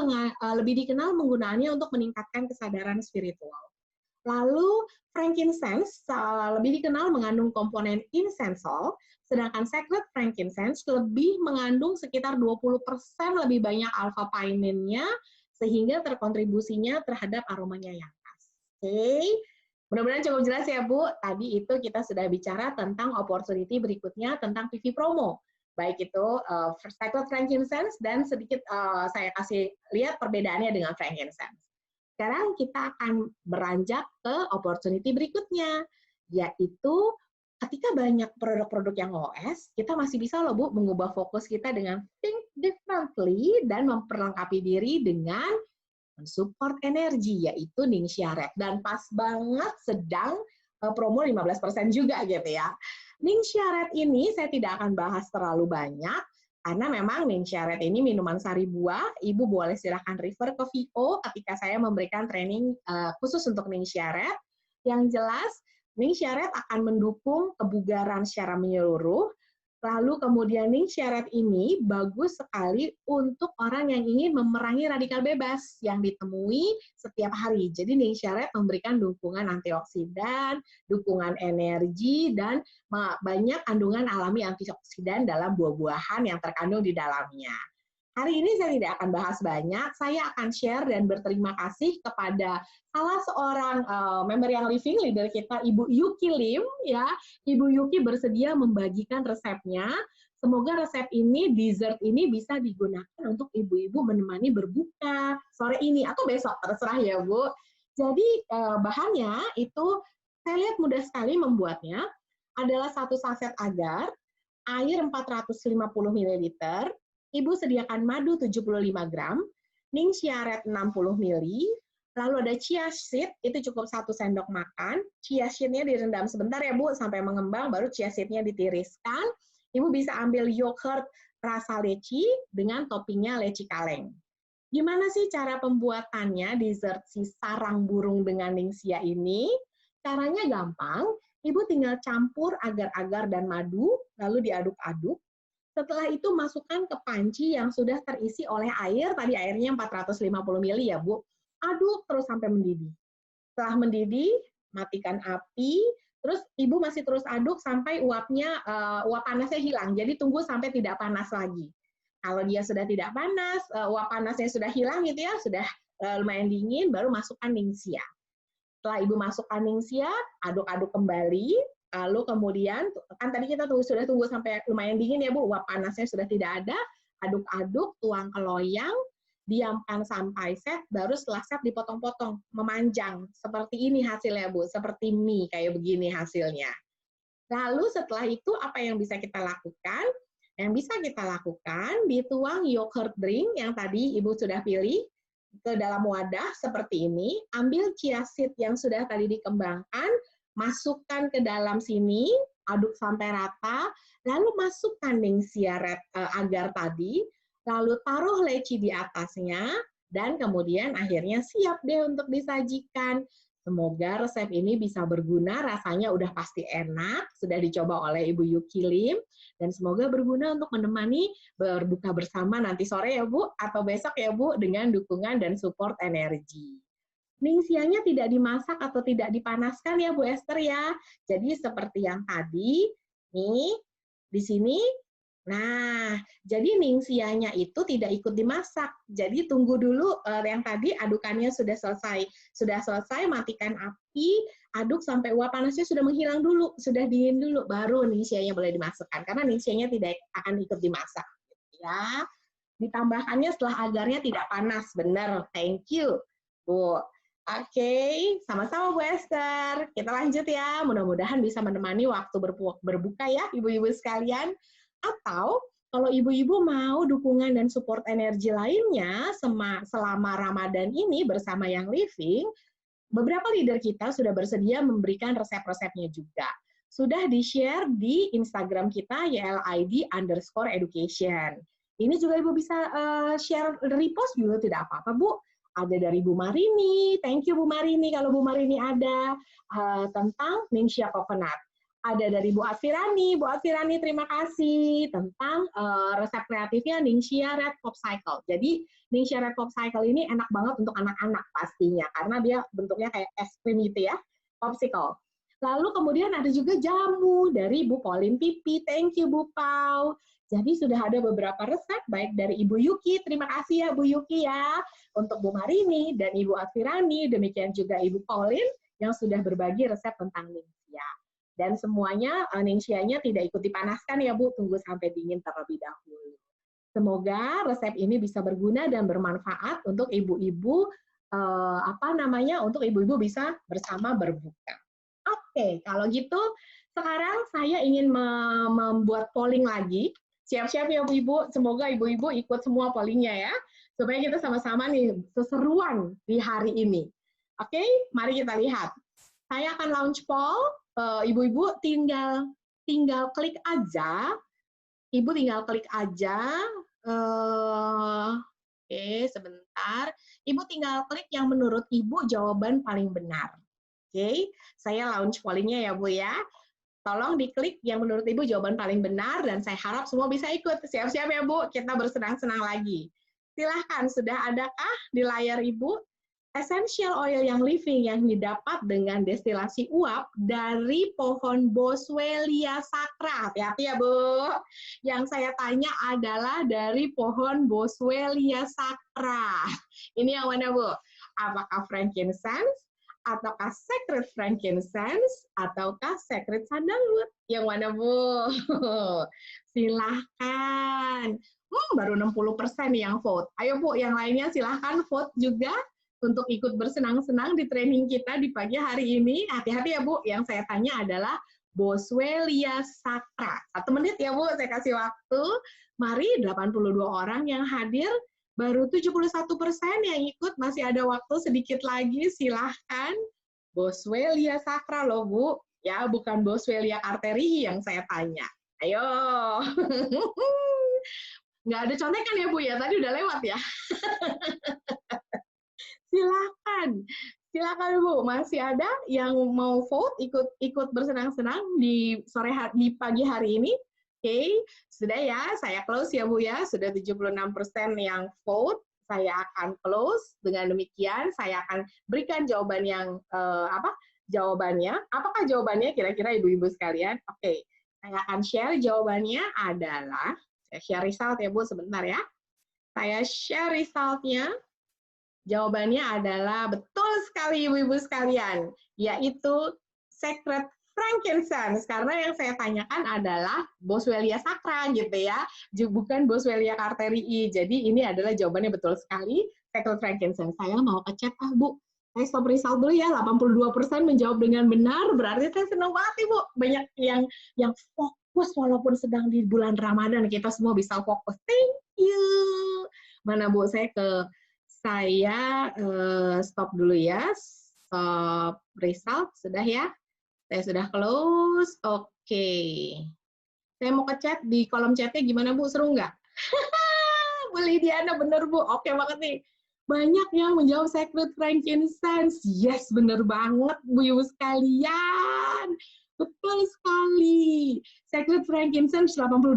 lebih dikenal penggunaannya untuk meningkatkan kesadaran spiritual. Lalu frankincense lebih dikenal mengandung komponen insensol, sedangkan sacred frankincense lebih mengandung sekitar 20% lebih banyak alpha pinene-nya sehingga terkontribusinya terhadap aromanya yang khas. Oke. Mudah-mudahan cukup jelas ya, Bu. Tadi itu kita sudah bicara tentang opportunity berikutnya tentang PV promo. Baik itu sacred frankincense dan sedikit saya kasih lihat perbedaannya dengan frankincense. Sekarang kita akan beranjak ke opportunity berikutnya, yaitu ketika banyak produk-produk yang OS, kita masih bisa loh Bu mengubah fokus kita dengan think differently dan memperlengkapi diri dengan mensupport energi, yaitu Ningxia Red. Dan pas banget sedang promo 15% juga gitu ya. Ningxia Red ini saya tidak akan bahas terlalu banyak, karena memang Ningxia Red ini minuman sari buah. Ibu boleh silahkan refer ke VO ketika saya memberikan training khusus untuk Ningxia Red. Yang jelas, Ningxia Red akan mendukung kebugaran secara menyeluruh. Lalu kemudian Ningxia Red ini bagus sekali untuk orang yang ingin memerangi radikal bebas yang ditemui setiap hari. Jadi Ningxia Red memberikan dukungan antioksidan, dukungan energi, dan banyak kandungan alami antioksidan dalam buah-buahan yang terkandung di dalamnya. Hari ini saya tidak akan bahas banyak, saya akan share dan berterima kasih kepada salah seorang member yang living, leader kita, Ibu Yuki Lim. Ya, Ibu Yuki bersedia membagikan resepnya. Semoga resep ini, dessert ini bisa digunakan untuk ibu-ibu menemani berbuka sore ini atau besok, terserah ya Bu. Jadi bahannya itu saya lihat mudah sekali membuatnya. Adalah satu saset agar, air 450 ml, Ibu sediakan madu 75 gram, Ningxia Red 60 ml, lalu ada chia seed, itu cukup 1 sendok makan. Chia seed-nya direndam sebentar ya Bu, sampai mengembang, baru chia seed-nya ditiriskan. Ibu bisa ambil yogurt rasa leci dengan toppingnya leci kaleng. Gimana sih cara pembuatannya dessert si sarang burung dengan Ningxia ini? Caranya gampang, Ibu tinggal campur agar-agar dan madu, lalu diaduk-aduk. Setelah itu masukkan ke panci yang sudah terisi oleh air, tadi airnya 450 ml ya Bu. Aduk terus sampai mendidih. Setelah mendidih, matikan api, terus Ibu masih terus aduk sampai uap panasnya hilang. Jadi tunggu sampai tidak panas lagi. Kalau dia sudah tidak panas, uap panasnya sudah hilang gitu ya, sudah lumayan dingin, baru masukkan Ningxia. Setelah Ibu masukkan Ningxia, aduk-aduk kembali, lalu kemudian, kan tadi kita sudah tunggu sampai lumayan dingin ya Bu, uap panasnya sudah tidak ada, aduk-aduk, tuang ke loyang, diamkan sampai set, baru setelah set dipotong-potong, memanjang. Seperti ini hasilnya Bu, seperti mie, kayak begini hasilnya. Lalu setelah itu apa yang bisa kita lakukan? Yang bisa kita lakukan, dituang yogurt drink yang tadi Ibu sudah pilih, ke dalam wadah seperti ini, ambil chia seed yang sudah tadi dikembangkan, masukkan ke dalam sini, aduk sampai rata, lalu masukkan Ningxia Red agar tadi, lalu taruh leci di atasnya, dan kemudian akhirnya siap deh untuk disajikan. Semoga resep ini bisa berguna, rasanya udah pasti enak, sudah dicoba oleh Ibu Yuki Lim, dan semoga berguna untuk menemani berbuka bersama nanti sore ya Bu, atau besok ya Bu, dengan dukungan dan support energi. Ningxianya tidak dimasak atau tidak dipanaskan ya Bu Esther ya. Jadi seperti yang tadi, nih, di sini. Nah, jadi Ningxianya itu tidak ikut dimasak. Jadi tunggu dulu yang tadi adukannya sudah selesai. Sudah selesai, matikan api, aduk sampai uap panasnya sudah menghilang dulu, sudah dingin dulu, baru Ningxianya boleh dimasukkan. Karena Ningxianya tidak akan ikut dimasak. Ya, ditambahkannya setelah agarnya tidak panas, benar. Thank you, Bu. Oke, sama-sama Bu Esther. Kita lanjut ya. Mudah-mudahan bisa menemani waktu berbuka ya, ibu-ibu sekalian. Atau kalau ibu-ibu mau dukungan dan support energi lainnya selama Ramadan ini bersama Yang Living, beberapa leader kita sudah bersedia memberikan resep-resepnya juga. Sudah di-share di Instagram kita YLID_education. Ini juga Ibu bisa share repost juga tidak apa-apa Bu. Ada dari Bu Marini, thank you Bu Marini kalau Bu Marini ada, tentang Ningxia Coconut. Ada dari Bu Afirani terima kasih tentang resep kreatifnya Ningxia Red Popsicle. Jadi Ningxia Red Popsicle ini enak banget untuk anak-anak pastinya, karena dia bentuknya kayak es krim gitu ya, popsicle. Lalu kemudian ada juga jamu dari Bu Pauline Pipi, thank you Bu Pau. Jadi sudah ada beberapa resep, baik dari Ibu Yuki, terima kasih ya Bu Yuki ya, untuk Bu Marini dan Ibu Afirani, demikian juga Ibu Pauline yang sudah berbagi resep tentang Ningxia. Dan semuanya Ningxianya tidak ikut dipanaskan ya Bu, tunggu sampai dingin terlebih dahulu. Semoga resep ini bisa berguna dan bermanfaat untuk ibu-ibu untuk ibu-ibu bisa bersama berbuka. Oke, kalau gitu sekarang saya ingin membuat polling lagi. Siap-siap ya ibu-ibu, semoga ibu-ibu ikut semua pollingnya ya, supaya kita sama-sama nih seseruan di hari ini. Oke, mari kita lihat. Saya akan launch poll. Ibu-ibu tinggal klik aja. Ibu tinggal klik aja. Oke, sebentar. Ibu tinggal klik yang menurut Ibu jawaban paling benar. Oke, saya launch pollingnya ya Bu ya. Tolong diklik yang menurut Ibu jawaban paling benar, dan saya harap semua bisa ikut. Siap-siap ya Bu, kita bersenang-senang lagi. Silahkan, sudah adakah di layar Ibu essential oil yang living yang didapat dengan destilasi uap dari pohon Boswellia sacra. Hati-hati ya, Bu. Yang saya tanya adalah dari pohon Boswellia sacra. Ini yang mana, Bu? Apakah frankincense, ataukah sacred frankincense, ataukah sacred sandalwood? Yang mana, Bu? Silahkan. Baru 60% yang vote. Ayo, Bu, yang lainnya silahkan vote juga untuk ikut bersenang-senang di training kita di pagi hari ini. Hati-hati ya, Bu. Yang saya tanya adalah Boswellia sacra. 1 menit ya, Bu, saya kasih waktu. Mari, 82 orang yang hadir, baru 71% yang ikut, masih ada waktu sedikit lagi, silahkan. Boswellia sacra loh, Bu. Ya, bukan Boswellia arterii yang saya tanya. Ayo. Nggak ada contekan ya, Bu, ya? Tadi udah lewat ya. Silakan. Silakan, Bu. Masih ada yang mau vote, ikut bersenang-senang di pagi hari ini? Oke, sudah ya. Saya close ya, Bu ya. Sudah 76% yang vote. Saya akan close. Dengan demikian, saya akan berikan jawaban yang jawabannya. Apakah jawabannya kira-kira Ibu-ibu sekalian? Oke, saya akan share jawabannya adalah, saya share result ya, Bu, sebentar ya. Saya share resultnya. Jawabannya adalah betul sekali Ibu-ibu sekalian, yaitu sacred frankincense, karena yang saya tanyakan adalah Boswellia sacra gitu ya, bukan Boswellia arterii. Jadi ini adalah jawabannya betul sekali, sacred frankincense. Saya mau ke chat, Bu. Saya stop result dulu ya, 82% menjawab dengan benar, berarti saya senang banget Ibu. Banyak yang fokus walaupun sedang di bulan Ramadan, kita semua bisa fokus. Thank you. Mana Bu, saya stop dulu ya, stop result, sudah ya, saya sudah close, oke. Saya mau ke chat, di kolom chatnya gimana Bu, seru nggak? Bu Lidiana, bener Bu, oke banget nih. Banyak yang menjawab sacred frankincense, yes bener banget Bu Ibu sekalian. Betul sekali. Sacred frankincense 82%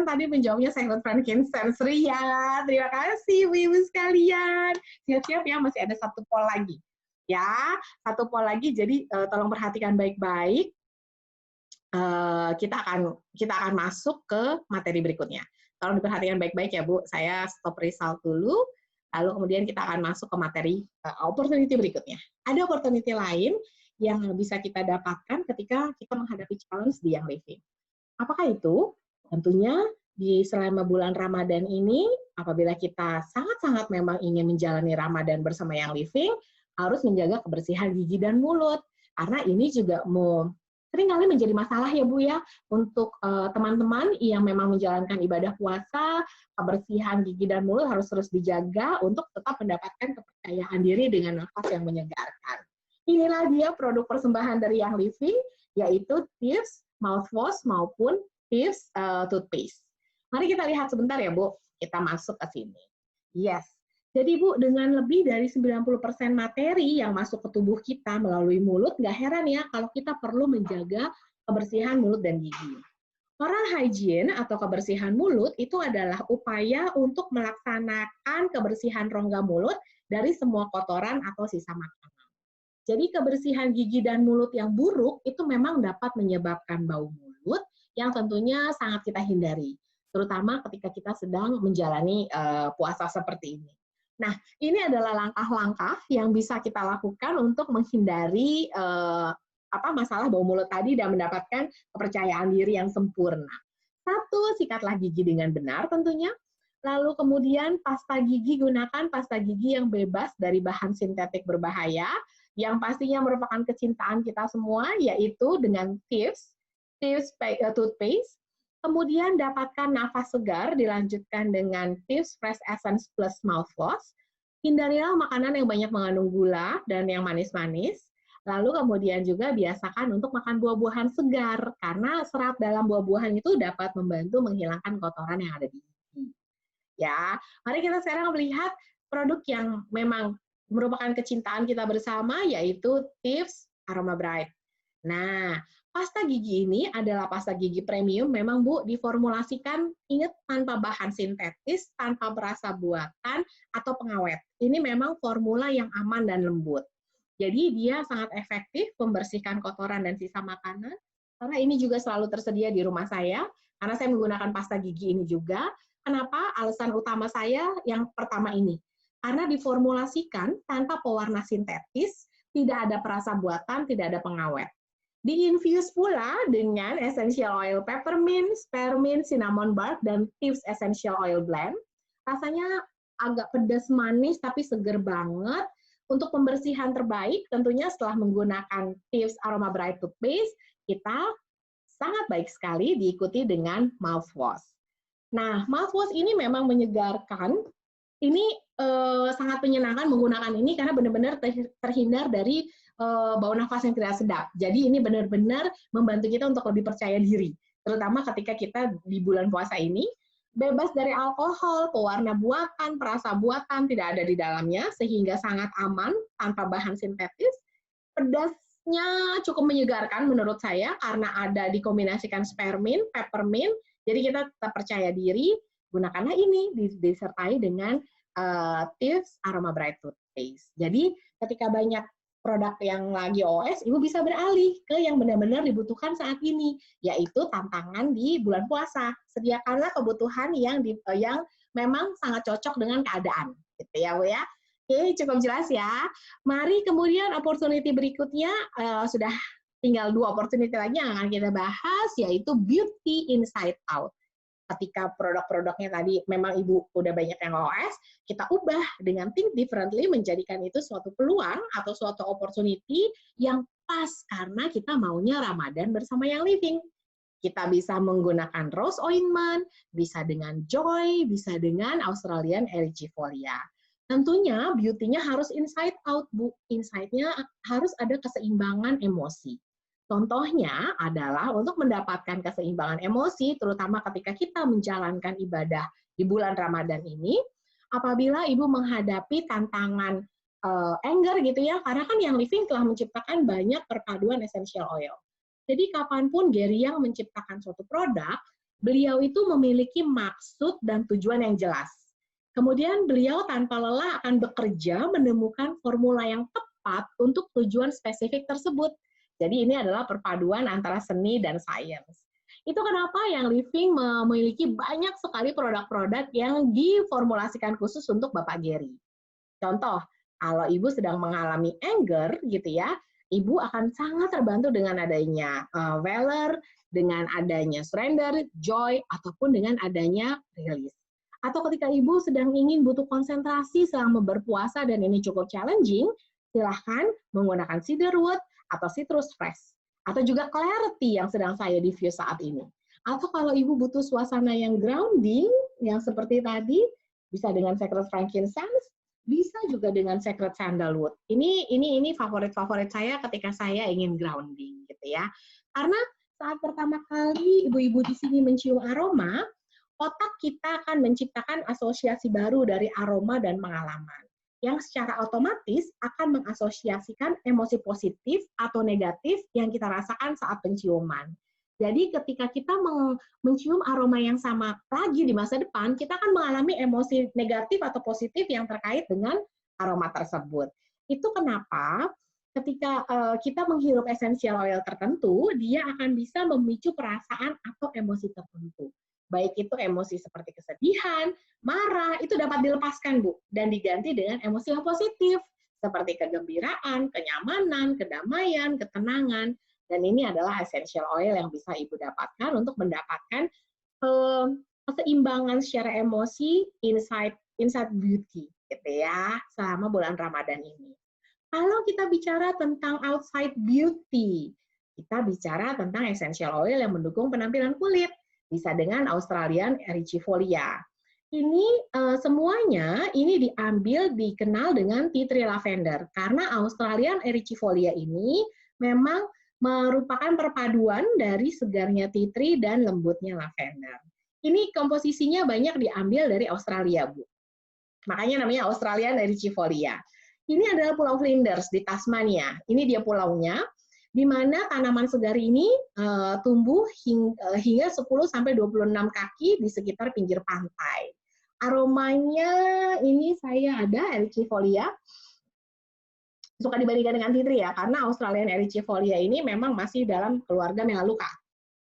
tadi menjawabnya sacred frankincense. Ria, terima kasih Ibu sekalian. Siap-siap ya, masih ada 1 poll lagi. Ya, 1 poll lagi, jadi tolong perhatikan baik-baik. Kita akan masuk ke materi berikutnya. Tolong diperhatikan baik-baik ya Bu. Saya stop result dulu. Lalu kemudian kita akan masuk ke materi opportunity berikutnya. Ada opportunity lain yang bisa kita dapatkan ketika kita menghadapi challenge di Young Living. Apakah itu? Tentunya di selama bulan Ramadan ini, apabila kita sangat-sangat memang ingin menjalani Ramadan bersama Young Living, harus menjaga kebersihan gigi dan mulut. Karena ini juga seringkali menjadi masalah ya Bu ya, untuk teman-teman yang memang menjalankan ibadah puasa, kebersihan gigi dan mulut harus terus dijaga untuk tetap mendapatkan kepercayaan diri dengan nafas yang menyegarkan. Inilah dia produk persembahan dari Young Living, yaitu Tips mouthwash maupun Tips toothpaste. Mari kita lihat sebentar ya Bu, kita masuk ke sini. Yes, jadi Bu, dengan lebih dari 90% materi yang masuk ke tubuh kita melalui mulut, nggak heran ya kalau kita perlu menjaga kebersihan mulut dan gigi. Oral hygiene atau kebersihan mulut itu adalah upaya untuk melaksanakan kebersihan rongga mulut dari semua kotoran atau sisa makanan. Jadi kebersihan gigi dan mulut yang buruk itu memang dapat menyebabkan bau mulut yang tentunya sangat kita hindari, terutama ketika kita sedang menjalani puasa seperti ini. Nah, ini adalah langkah-langkah yang bisa kita lakukan untuk menghindari masalah bau mulut tadi dan mendapatkan kepercayaan diri yang sempurna. 1, sikatlah gigi dengan benar tentunya. Lalu kemudian pasta gigi, gunakan pasta gigi yang bebas dari bahan sintetik berbahaya, yang pastinya merupakan kecintaan kita semua, yaitu dengan Tips toothpaste. Kemudian dapatkan nafas segar, dilanjutkan dengan Tips Fresh Essence Plus Mouthwash. Hindarilah makanan yang banyak mengandung gula dan yang manis-manis. Lalu kemudian juga biasakan untuk makan buah-buahan segar, karena serat dalam buah-buahan itu dapat membantu menghilangkan kotoran yang ada di gigi. Ya, mari kita sekarang melihat produk yang memang merupakan kecintaan kita bersama, yaitu Tips Aroma Bright. Nah, Pasta gigi ini adalah pasta gigi premium, memang Bu, diformulasikan, ingat, tanpa bahan sintetis, tanpa perasa buatan, atau pengawet. Ini memang formula yang aman dan lembut. Jadi dia sangat efektif membersihkan kotoran dan sisa makanan, karena ini juga selalu tersedia di rumah saya, karena saya menggunakan pasta gigi ini juga. Kenapa? Alasan utama saya yang pertama ini. Karena diformulasikan tanpa pewarna sintetis, tidak ada perasa buatan, tidak ada pengawet. Diinfuse pula dengan essential oil peppermint, spearmint, cinnamon bark, dan tips essential oil blend. Rasanya agak pedas manis tapi seger banget. Untuk pembersihan terbaik, tentunya setelah menggunakan tips Aroma Bright Toothpaste, kita sangat baik sekali diikuti dengan mouthwash. Nah, mouthwash ini memang menyegarkan. Ini sangat menyenangkan menggunakan ini karena benar-benar terhindar dari bau nafas yang tidak sedap. Jadi ini benar-benar membantu kita untuk lebih percaya diri, terutama ketika kita di bulan puasa ini, bebas dari alkohol, pewarna buatan, perasa buatan tidak ada di dalamnya, sehingga sangat aman, tanpa bahan sintetis. Pedasnya cukup menyegarkan menurut saya, karena ada dikombinasikan spearmint, peppermint, jadi kita tetap percaya diri, gunakanlah ini, disertai dengan tips Aroma Bright Toothpaste. Jadi ketika banyak produk yang lagi OS, Ibu bisa beralih ke yang benar-benar dibutuhkan saat ini, yaitu tantangan di bulan puasa. Sediakanlah kebutuhan yang memang sangat cocok dengan keadaan, gitu ya Bu ya. Oke, cukup jelas ya. Mari kemudian opportunity berikutnya, sudah tinggal 2 opportunity lagi yang akan kita bahas, yaitu Beauty Inside Out. Ketika produk-produknya tadi memang Ibu udah banyak yang OS, kita ubah dengan think differently, menjadikan itu suatu peluang atau suatu opportunity yang pas karena kita maunya Ramadan bersama yang living. Kita bisa menggunakan rose ointment, bisa dengan Joy, bisa dengan Australian Erigifolia. Tentunya beauty-nya harus inside out, Bu. Inside-nya harus ada keseimbangan emosi. Contohnya adalah untuk mendapatkan keseimbangan emosi, terutama ketika kita menjalankan ibadah di bulan Ramadan ini, apabila Ibu menghadapi tantangan anger gitu ya, karena kan yang living telah menciptakan banyak perpaduan essential oil. Jadi kapanpun Gary yang menciptakan suatu produk, beliau itu memiliki maksud dan tujuan yang jelas. Kemudian beliau tanpa lelah akan bekerja menemukan formula yang tepat untuk tujuan spesifik tersebut. Jadi ini adalah perpaduan antara seni dan sains. Itu kenapa yang living memiliki banyak sekali produk-produk yang diformulasikan khusus untuk Bapak Gary. Contoh, kalau Ibu sedang mengalami anger gitu ya, Ibu akan sangat terbantu dengan adanya Valor, dengan adanya Surrender, Joy, ataupun dengan adanya Release. Atau ketika Ibu sedang ingin butuh konsentrasi selama berpuasa dan ini cukup challenging, silahkan menggunakan cedarwood atau citrus fresh. Atau juga clarity yang sedang saya diffuse saat ini. Atau kalau Ibu butuh suasana yang grounding, yang seperti tadi, bisa dengan sacred frankincense, bisa juga dengan sacred sandalwood. Ini favorit-favorit saya ketika saya ingin grounding gitu ya. Karena saat pertama kali ibu-ibu di sini mencium aroma, otak kita akan menciptakan asosiasi baru dari aroma dan pengalaman, yang secara otomatis akan mengasosiasikan emosi positif atau negatif yang kita rasakan saat penciuman. Jadi ketika kita mencium aroma yang sama lagi di masa depan, kita akan mengalami emosi negatif atau positif yang terkait dengan aroma tersebut. Itu kenapa ketika kita menghirup essential oil tertentu, dia akan bisa memicu perasaan atau emosi tertentu. Baik itu emosi seperti kesedihan, marah, itu dapat dilepaskan, Bu, dan diganti dengan emosi yang positif, seperti kegembiraan, kenyamanan, kedamaian, ketenangan, dan ini adalah essential oil yang bisa Ibu dapatkan untuk mendapatkan keseimbangan secara emosi inside beauty, gitu ya, selama bulan Ramadan ini. Kalau kita bicara tentang outside beauty, kita bicara tentang essential oil yang mendukung penampilan kulit, bisa dengan Australian Erigifolia. Ini semuanya ini dikenal dengan tea tree lavender karena Australian Erigifolia ini memang merupakan perpaduan dari segarnya tea tree dan lembutnya lavender. Ini komposisinya banyak diambil dari Australia, Bu. Makanya namanya Australian Erigifolia. Ini adalah Pulau Flinders di Tasmania. Ini dia pulaunya. di mana tanaman segar ini tumbuh hingga 10-26 kaki di sekitar pinggir pantai. Aromanya ini saya ada Ericifolia, suka dibandingkan dengan tea tree ya, karena Australian Ericifolia ini memang masih dalam keluarga Melaleuca.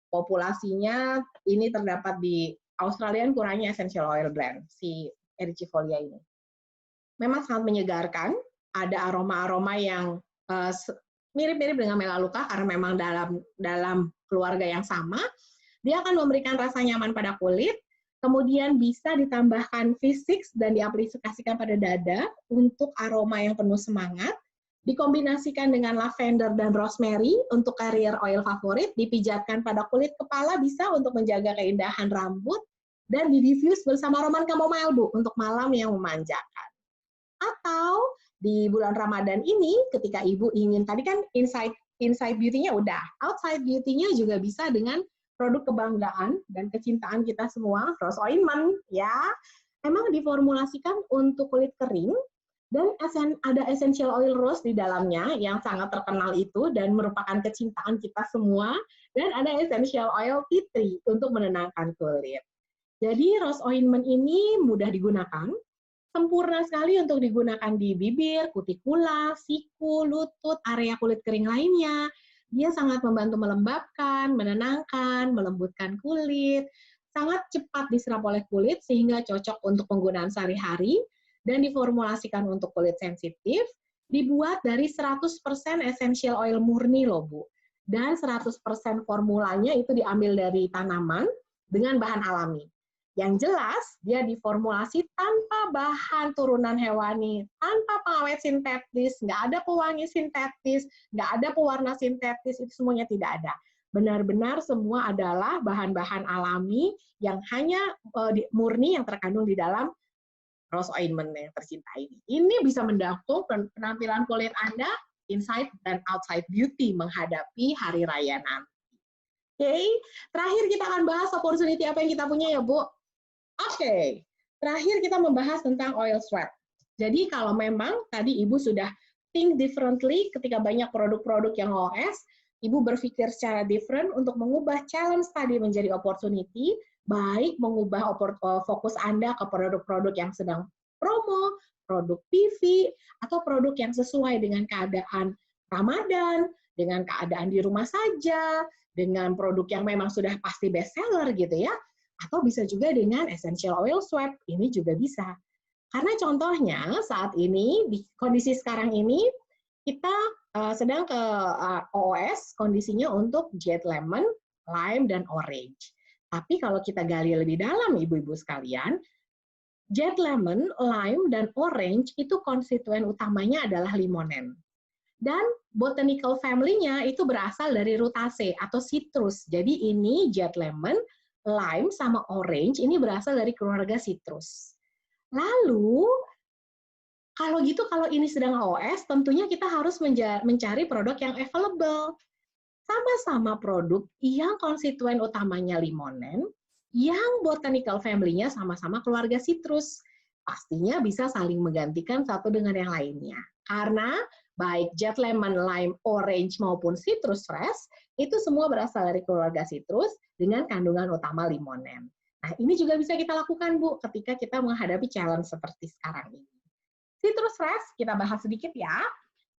Populasinya ini terdapat di Australian kurangnya essential oil blend, si Ericifolia ini. Memang sangat menyegarkan, ada aroma-aroma yang mirip-mirip dengan Melaleuca karena memang dalam keluarga yang sama. Dia akan memberikan rasa nyaman pada kulit, kemudian bisa ditambahkan V6 dan diaplikasikan pada dada untuk aroma yang penuh semangat. Dikombinasikan dengan lavender dan rosemary untuk carrier oil favorit, dipijatkan pada kulit kepala bisa untuk menjaga keindahan rambut, dan didifuse bersama roman chamomile, Bu, untuk malam yang memanjakan. Atau di bulan Ramadan ini, ketika Ibu ingin, tadi kan inside beauty-nya udah, outside beauty-nya juga bisa dengan produk kebanggaan dan kecintaan kita semua, rose ointment, ya. Memang diformulasikan untuk kulit kering, dan ada essential oil rose di dalamnya yang sangat terkenal itu dan merupakan kecintaan kita semua, dan ada essential oil tea tree untuk menenangkan kulit. Jadi rose ointment ini mudah digunakan, sempurna sekali untuk digunakan di bibir, kutikula, siku, lutut, area kulit kering lainnya. Dia sangat membantu melembabkan, menenangkan, melembutkan kulit, sangat cepat diserap oleh kulit sehingga cocok untuk penggunaan sehari-hari, dan diformulasikan untuk kulit sensitif, dibuat dari 100% essential oil murni loh, Bu. Dan 100% formulanya itu diambil dari tanaman dengan bahan alami. Yang jelas, dia diformulasi tanpa bahan turunan hewani, tanpa pengawet sintetis, nggak ada pewangi sintetis, nggak ada pewarna sintetis, itu semuanya tidak ada. Benar-benar semua adalah bahan-bahan alami yang hanya murni yang terkandung di dalam rose ointment yang tercinta ini. Ini bisa mendukung penampilan kulit Anda inside dan outside beauty menghadapi hari raya nanti. Oke, terakhir kita akan bahas opportunity apa yang kita punya ya, Bu. Oke, terakhir kita membahas tentang oil sweat. Jadi kalau memang tadi Ibu sudah think differently ketika banyak produk-produk yang OS, Ibu berpikir secara different untuk mengubah challenge tadi menjadi opportunity, baik mengubah fokus Anda ke produk-produk yang sedang promo, produk PV, atau produk yang sesuai dengan keadaan Ramadan, dengan keadaan di rumah saja, dengan produk yang memang sudah pasti best seller gitu ya, atau bisa juga dengan essential oil sweat, ini juga bisa. Karena contohnya saat ini, di kondisi sekarang ini, kita sedang ke OOS kondisinya untuk jet lemon, lime, dan orange. Tapi kalau kita gali lebih dalam, ibu-ibu sekalian, jet lemon, lime, dan orange itu konstituen utamanya adalah limonen. Dan botanical family-nya itu berasal dari Rutaceae atau citrus. Jadi ini jet lemon, lime, sama orange ini berasal dari keluarga citrus. Lalu, kalau gitu, kalau ini sedang OS, tentunya kita harus mencari produk yang available. Sama-sama produk yang konstituen utamanya limonen, yang botanical family-nya sama-sama keluarga citrus. Pastinya bisa saling menggantikan satu dengan yang lainnya. Karena baik jet lemon, lime, orange, maupun citrus fresh, itu semua berasal dari keluarga citrus dengan kandungan utama limonen. Nah, ini juga bisa kita lakukan, Bu, ketika kita menghadapi challenge seperti sekarang ini. Citrus fresh, kita bahas sedikit ya.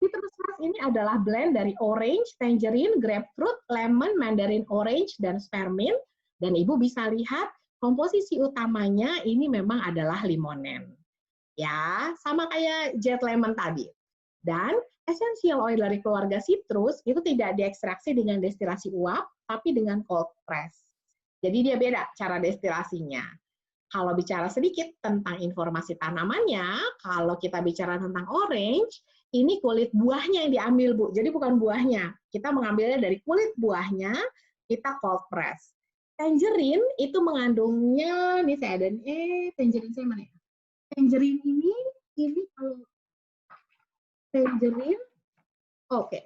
Citrus fresh ini adalah blend dari orange, tangerine, grapefruit, lemon, mandarin orange, dan spearmint. Dan Ibu bisa lihat komposisi utamanya ini memang adalah limonen. Ya, sama kayak jet lemon tadi. Dan essential oil dari keluarga citrus itu tidak diekstraksi dengan destilasi uap, tapi dengan cold press. Jadi dia beda cara destilasinya. Kalau bicara sedikit tentang informasi tanamannya, kalau kita bicara tentang orange, ini kulit buahnya yang diambil, Bu. Jadi bukan buahnya. Kita mengambilnya dari kulit buahnya, kita cold press. Tangerine itu mengandungnya, nih saya ada, tangerine saya mana ya? Tangerine ini kalau tangerine, oke.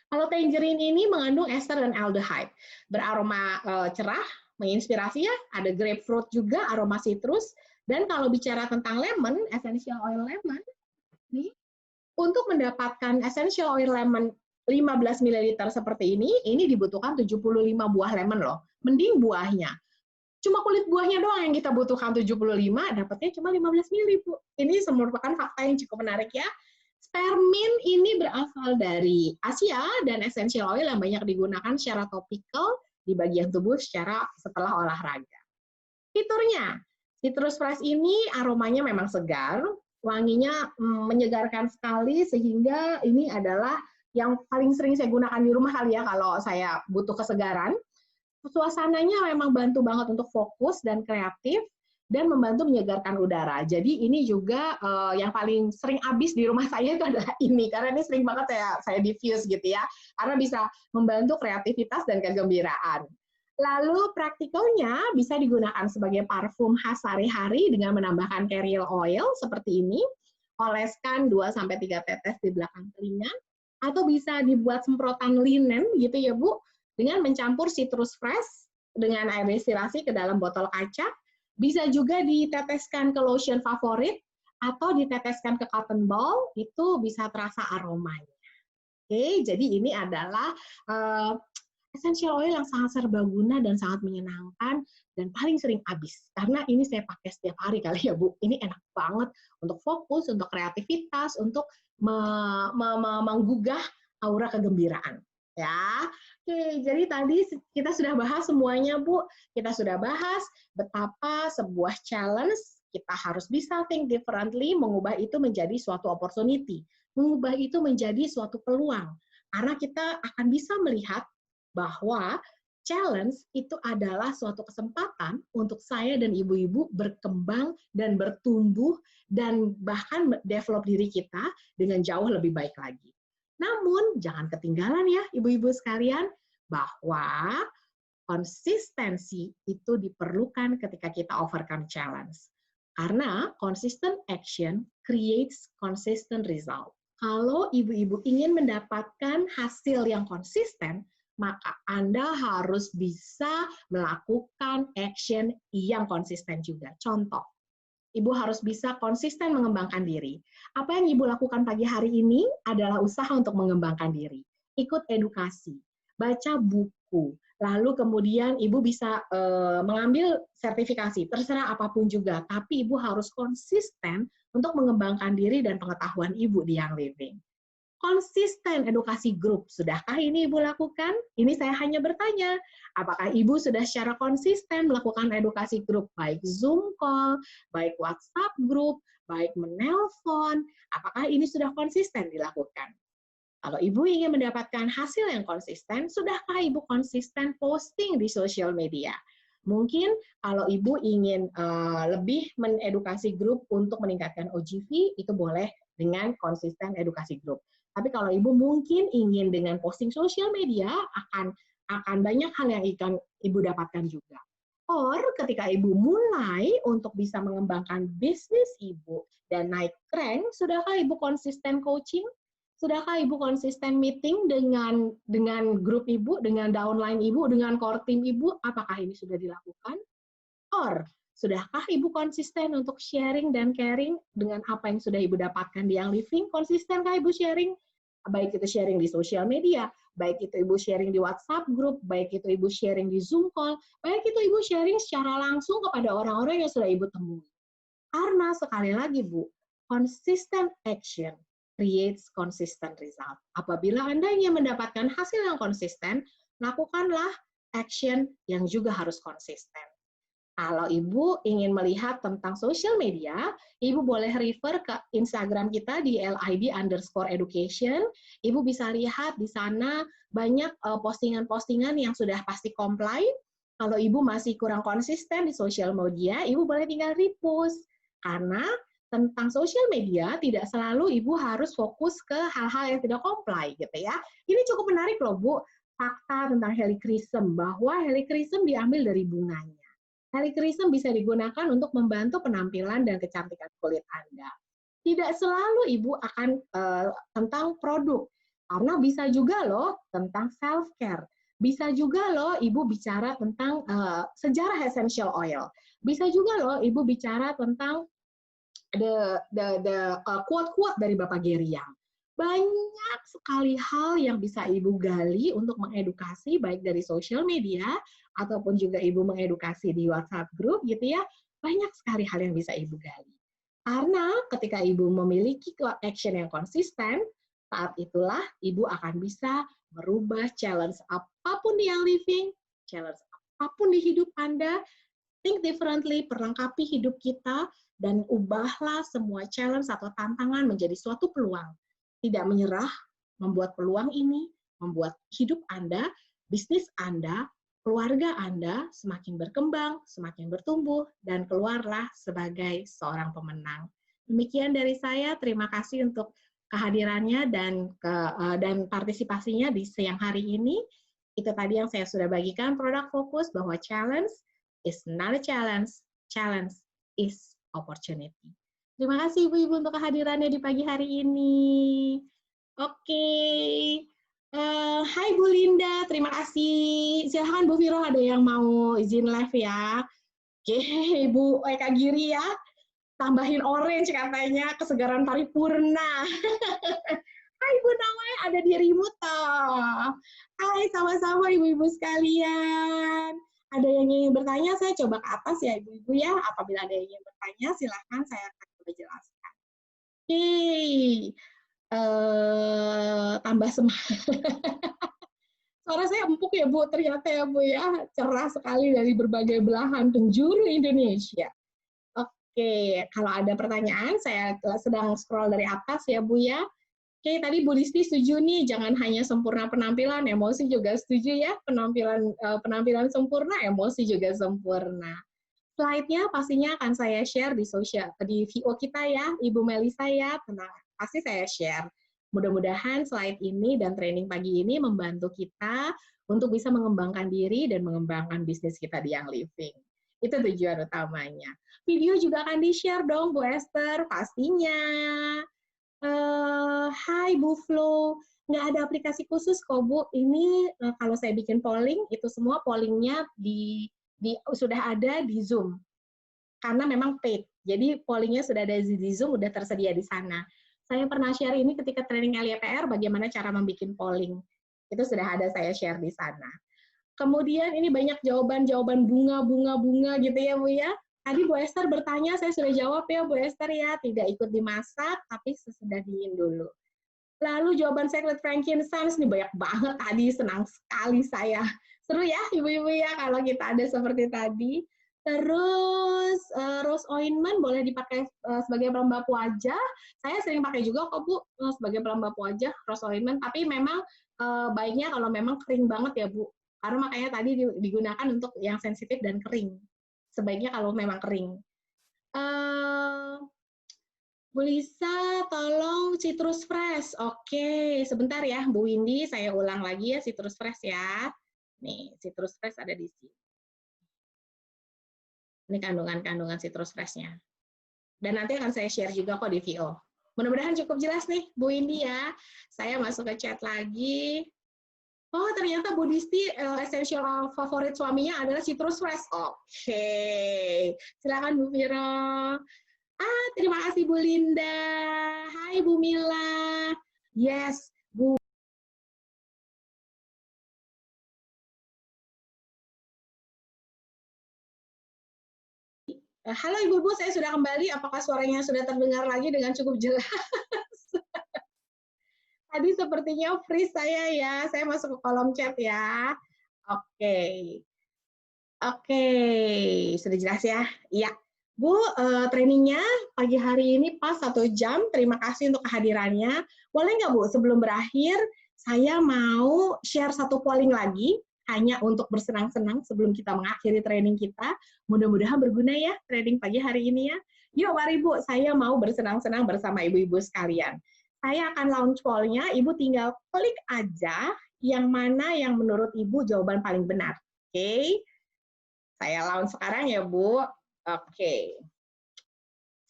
Kalau tangerine ini mengandung ester dan aldehyde, beraroma cerah, menginspirasi ya, ada grapefruit juga, aroma citrus, dan kalau bicara tentang lemon, essential oil lemon, nih, Untuk mendapatkan essential oil lemon 15 ml seperti ini dibutuhkan 75 buah lemon loh. Mending buahnya. Cuma kulit buahnya doang yang kita butuhkan 75, dapatnya cuma 15 ml, Bu. Ini merupakan fakta yang cukup menarik ya. Spearmint ini berasal dari Asia dan essential oil yang banyak digunakan secara topikal di bagian tubuh setelah olahraga. Fiturnya, citrus fresh ini aromanya memang segar, wanginya menyegarkan sekali, sehingga ini adalah yang paling sering saya gunakan di rumah kali ya kalau saya butuh kesegaran. Suasananya memang bantu banget untuk fokus dan kreatif, dan membantu menyegarkan udara. Jadi ini juga yang paling sering habis di rumah saya itu adalah ini, karena ini sering banget saya diffuse gitu ya, karena bisa membantu kreativitas dan kegembiraan. Lalu praktikalnya bisa digunakan sebagai parfum khas sehari-hari dengan menambahkan cereal oil seperti ini, oleskan 2-3 tetes di belakang telinga, atau bisa dibuat semprotan linen gitu ya Bu, dengan mencampur citrus fresh dengan air destilasi ke dalam botol kaca. Bisa juga diteteskan ke lotion favorit atau diteteskan ke cotton ball, itu bisa terasa aromanya. Oke, jadi ini adalah essential oil yang sangat serbaguna dan sangat menyenangkan dan paling sering habis. Karena ini saya pakai setiap hari kali ya Bu. Ini enak banget untuk fokus, untuk kreativitas, untuk menggugah aura kegembiraan. Ya, oke. Jadi tadi kita sudah bahas semuanya, Bu. Kita sudah bahas betapa sebuah challenge kita harus bisa think differently, mengubah itu menjadi suatu opportunity, mengubah itu menjadi suatu peluang. Karena kita akan bisa melihat bahwa challenge itu adalah suatu kesempatan untuk saya dan ibu-ibu berkembang dan bertumbuh dan bahkan develop diri kita dengan jauh lebih baik lagi. Namun, jangan ketinggalan ya ibu-ibu sekalian, bahwa konsistensi itu diperlukan ketika kita overcome challenge. Karena consistent action creates consistent result. Kalau ibu-ibu ingin mendapatkan hasil yang konsisten, maka Anda harus bisa melakukan action yang konsisten juga. Contoh, Ibu harus bisa konsisten mengembangkan diri. Apa yang Ibu lakukan pagi hari ini adalah usaha untuk mengembangkan diri. Ikut edukasi, baca buku, lalu kemudian Ibu bisa mengambil sertifikasi, terserah apapun juga, tapi Ibu harus konsisten untuk mengembangkan diri dan pengetahuan Ibu di Young Living. Konsisten edukasi grup, sudahkah ini Ibu lakukan? Ini saya hanya bertanya, apakah Ibu sudah secara konsisten melakukan edukasi grup, baik Zoom call, baik WhatsApp group, baik menelpon, apakah ini sudah konsisten dilakukan? Kalau Ibu ingin mendapatkan hasil yang konsisten, sudahkah Ibu konsisten posting di sosial media? Mungkin kalau Ibu ingin lebih mengedukasi grup untuk meningkatkan OGV, itu boleh dengan konsisten edukasi grup. Tapi kalau Ibu mungkin ingin dengan posting sosial media, akan banyak hal yang Ibu dapatkan juga. Or ketika Ibu mulai untuk bisa mengembangkan bisnis Ibu dan naik rank, sudahkah Ibu konsisten coaching? Sudahkah Ibu konsisten meeting dengan grup Ibu, dengan downline Ibu, dengan core team Ibu? Apakah ini sudah dilakukan? Or sudahkah Ibu konsisten untuk sharing dan caring dengan apa yang sudah Ibu dapatkan di Young Living? Konsistenkah Ibu sharing? Baik itu sharing di sosial media, baik itu Ibu sharing di WhatsApp group, baik itu Ibu sharing di Zoom call, baik itu Ibu sharing secara langsung kepada orang-orang yang sudah Ibu temui. Karena sekali lagi Bu, consistent action creates consistent result. Apabila Anda ingin mendapatkan hasil yang konsisten, lakukanlah action yang juga harus konsisten. Kalau Ibu ingin melihat tentang social media, Ibu boleh refer ke Instagram kita di LID_education. Ibu bisa lihat di sana banyak postingan-postingan yang sudah pasti comply. Kalau Ibu masih kurang konsisten di social media, Ibu boleh tinggal repost. Karena tentang social media tidak selalu Ibu harus fokus ke hal-hal yang tidak comply gitu ya. Ini cukup menarik loh Bu, fakta tentang helichrysum, bahwa helichrysum diambil dari bunganya. Helichrysum bisa digunakan untuk membantu penampilan dan kecantikan kulit Anda. Tidak selalu Ibu akan tentang produk, karena bisa juga loh tentang self-care. Bisa juga loh Ibu bicara tentang sejarah essential oil. Bisa juga loh Ibu bicara tentang the quote-quote dari Bapak Gary Young. Banyak sekali hal yang bisa Ibu gali untuk mengedukasi, baik dari sosial media, ataupun juga Ibu mengedukasi di WhatsApp group gitu ya, banyak sekali hal yang bisa Ibu gali. Karena ketika Ibu memiliki action yang konsisten, saat itulah Ibu akan bisa merubah challenge apapun di yang living, challenge apapun di hidup Anda, think differently, perlengkapi hidup kita, dan ubahlah semua challenge atau tantangan menjadi suatu peluang. Tidak menyerah, membuat peluang ini, membuat hidup Anda, bisnis Anda, keluarga Anda semakin berkembang, semakin bertumbuh, dan keluarlah sebagai seorang pemenang. Demikian dari saya, terima kasih untuk kehadirannya dan partisipasinya di siang hari ini. Itu tadi yang saya sudah bagikan, produk fokus bahwa challenge is not a challenge, challenge is opportunity. Terima kasih Ibu-Ibu untuk kehadirannya di pagi hari ini. Oke. Hai Bu Linda, terima kasih. Silahkan Bu Viro, ada yang mau izin live ya. Oke, Bu Eka Giri ya. Tambahin orange katanya, kesegaran paripurna. Hai Bu Nawai, ada dirimu toh. Hai, sama-sama Ibu-Ibu sekalian. Ada yang ingin bertanya, saya coba ke atas ya Ibu-Ibu ya. Apabila ada yang ingin bertanya, silahkan saya akan coba jelaskan. Oke, tambah semangat. Suara saya empuk ya Bu, ternyata ya Bu ya. Cerah sekali dari berbagai belahan penjuru Indonesia. Oke, kalau ada pertanyaan, saya sedang scroll dari atas ya Bu ya. Oke, tadi Bu Listi setuju nih, jangan hanya sempurna penampilan, emosi juga setuju ya, penampilan sempurna, emosi juga sempurna. Slide-nya pastinya akan saya share di VO kita ya, Ibu Melisa ya, tenang, pasti saya share. Mudah-mudahan slide ini dan training pagi ini membantu kita untuk bisa mengembangkan diri dan mengembangkan bisnis kita di Young Living. Itu tujuan utamanya. Video juga akan di-share dong, Bu Esther, pastinya. Hai Bu Flo, nggak ada aplikasi khusus kok Bu. Ini kalau saya bikin polling, itu semua pollingnya sudah ada di Zoom. Karena memang paid. Jadi pollingnya sudah ada di Zoom, sudah tersedia di sana. Saya pernah share ini ketika training LYPR, bagaimana cara membuat polling. Itu sudah ada saya share di sana. Kemudian ini banyak jawaban-jawaban bunga gitu ya Bu ya. Tadi Bu Esther bertanya, saya sudah jawab ya Bu Esther ya, tidak ikut dimasak, tapi sesudah dingin dulu. Lalu jawaban secret frankincense, nih banyak banget tadi, senang sekali saya. Seru ya Ibu-Ibu ya kalau kita ada seperti tadi. Terus rose ointment boleh dipakai sebagai pelembab wajah. Saya sering pakai juga kok Bu sebagai pelembab wajah rose ointment, tapi memang baiknya kalau memang kering banget ya Bu. Karena makanya tadi digunakan untuk yang sensitif dan kering. Sebaiknya kalau memang kering. Bu Lisa, tolong citrus fresh. Oke, sebentar ya Bu Windy, saya ulang lagi ya citrus fresh ya. Nih, citrus fresh ada di sini. Ini kandungan-kandungan citrus fresh-nya. Dan nanti akan saya share juga kok di VO. Mudah-mudahan cukup jelas nih Bu Windy ya. Saya masuk ke chat lagi. Oh, ternyata Bu Disti essential favorit suaminya adalah citrus fresh. Oke. Silakan Bu Viro. Terima kasih Bu Linda. Hai Bu Mila. Yes, Bu. Halo Ibu-Ibu, saya sudah kembali. Apakah suaranya sudah terdengar lagi dengan cukup jelas? Tadi sepertinya freeze saya ya. Saya masuk ke kolom chat ya. Oke. Oke, sudah jelas ya? Iya. Bu, trainingnya pagi hari ini pas 1 jam. Terima kasih untuk kehadirannya. Boleh nggak Bu, sebelum berakhir, saya mau share satu polling lagi, hanya untuk bersenang-senang sebelum kita mengakhiri training kita. Mudah-mudahan berguna ya training pagi hari ini ya. Yuk mari Bu, saya mau bersenang-senang bersama ibu-ibu sekalian. Saya akan launch poll-nya, Ibu tinggal klik aja yang mana yang menurut Ibu jawaban paling benar. Oke? Saya launch sekarang ya, Bu. Oke.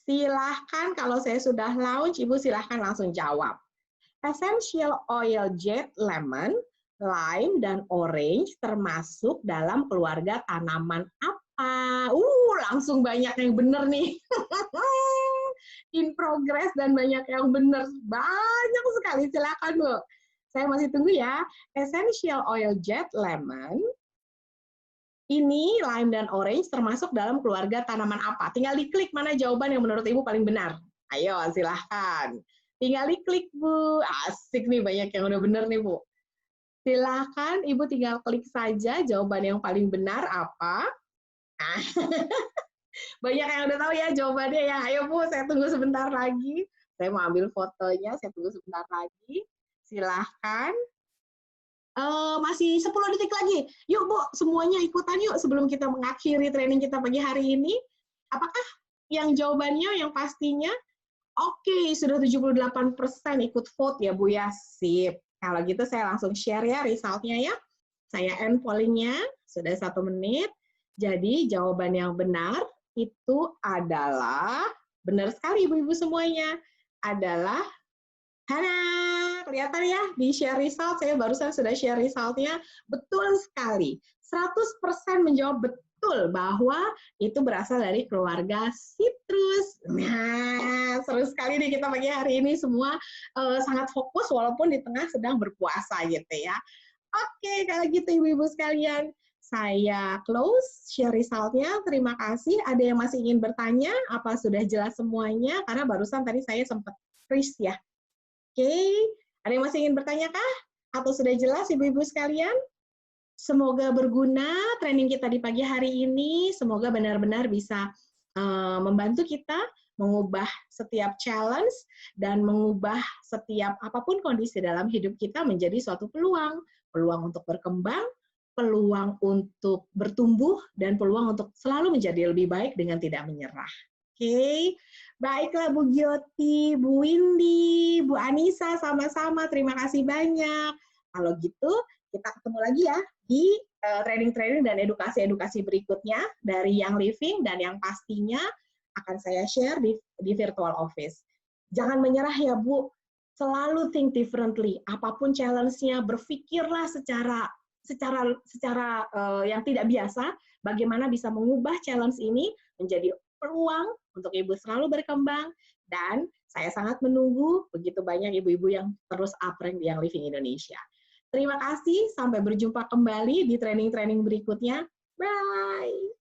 Silahkan kalau saya sudah launch, Ibu silahkan langsung jawab. Essential oil jet lemon, lime, dan orange termasuk dalam keluarga tanaman apa? Langsung banyak yang benar nih. in progress dan banyak yang benar. Banyak sekali, silakan Bu. Saya masih tunggu ya. Essential oil jet lemon. Ini lime dan orange termasuk dalam keluarga tanaman apa? Tinggal diklik mana jawaban yang menurut Ibu paling benar. Ayo, silahkan. Tinggal diklik, Bu. Asik nih, banyak yang udah benar nih, Bu. Silahkan, Ibu tinggal klik saja jawaban yang paling benar apa. Banyak yang udah tahu ya jawabannya ya. Ayo, Bu, saya tunggu sebentar lagi. Saya mau ambil fotonya, saya tunggu sebentar lagi. Silahkan. Masih 10 detik lagi. Yuk Bu, semuanya ikutan yuk sebelum kita mengakhiri training kita pagi hari ini. Apakah yang jawabannya yang pastinya? Oke, sudah 78% ikut vote ya Bu ya. Sip. Kalau gitu saya langsung share ya resultnya ya. Saya end pollingnya, sudah 1 menit. Jadi jawaban yang benar itu adalah, benar sekali Ibu-Ibu semuanya, adalah Hana, kelihatan ya di share result, saya barusan sudah share resultnya, betul sekali. 100% menjawab betul bahwa itu berasal dari keluarga sitrus. Nah, seru sekali nih kita pagi hari ini semua sangat fokus walaupun di tengah sedang berpuasa gitu ya. Oke, kalau gitu Ibu-Ibu sekalian, saya close share resultnya. Terima kasih. Ada yang masih ingin bertanya? Apa sudah jelas semuanya? Karena barusan tadi saya sempat freeze ya. Oke, ada yang masih ingin bertanya kah? Atau sudah jelas Ibu-Ibu sekalian? Semoga berguna training kita di pagi hari ini, semoga benar-benar bisa membantu kita mengubah setiap challenge dan mengubah setiap apapun kondisi dalam hidup kita menjadi suatu peluang. Peluang untuk berkembang, peluang untuk bertumbuh, dan peluang untuk selalu menjadi lebih baik dengan tidak menyerah. Oke, baiklah Bu Gyoti, Bu Windy, Bu Anissa, sama-sama. Terima kasih banyak. Kalau gitu, kita ketemu lagi ya di training-training dan edukasi-edukasi berikutnya dari Young Living dan yang pastinya akan saya share di virtual office. Jangan menyerah ya Bu, selalu think differently. Apapun challenge-nya, berpikirlah secara yang tidak biasa, bagaimana bisa mengubah challenge ini menjadi peluang untuk Ibu selalu berkembang, dan saya sangat menunggu begitu banyak ibu-ibu yang terus uprank di Young Living Indonesia. Terima kasih, sampai berjumpa kembali di training-training berikutnya. Bye!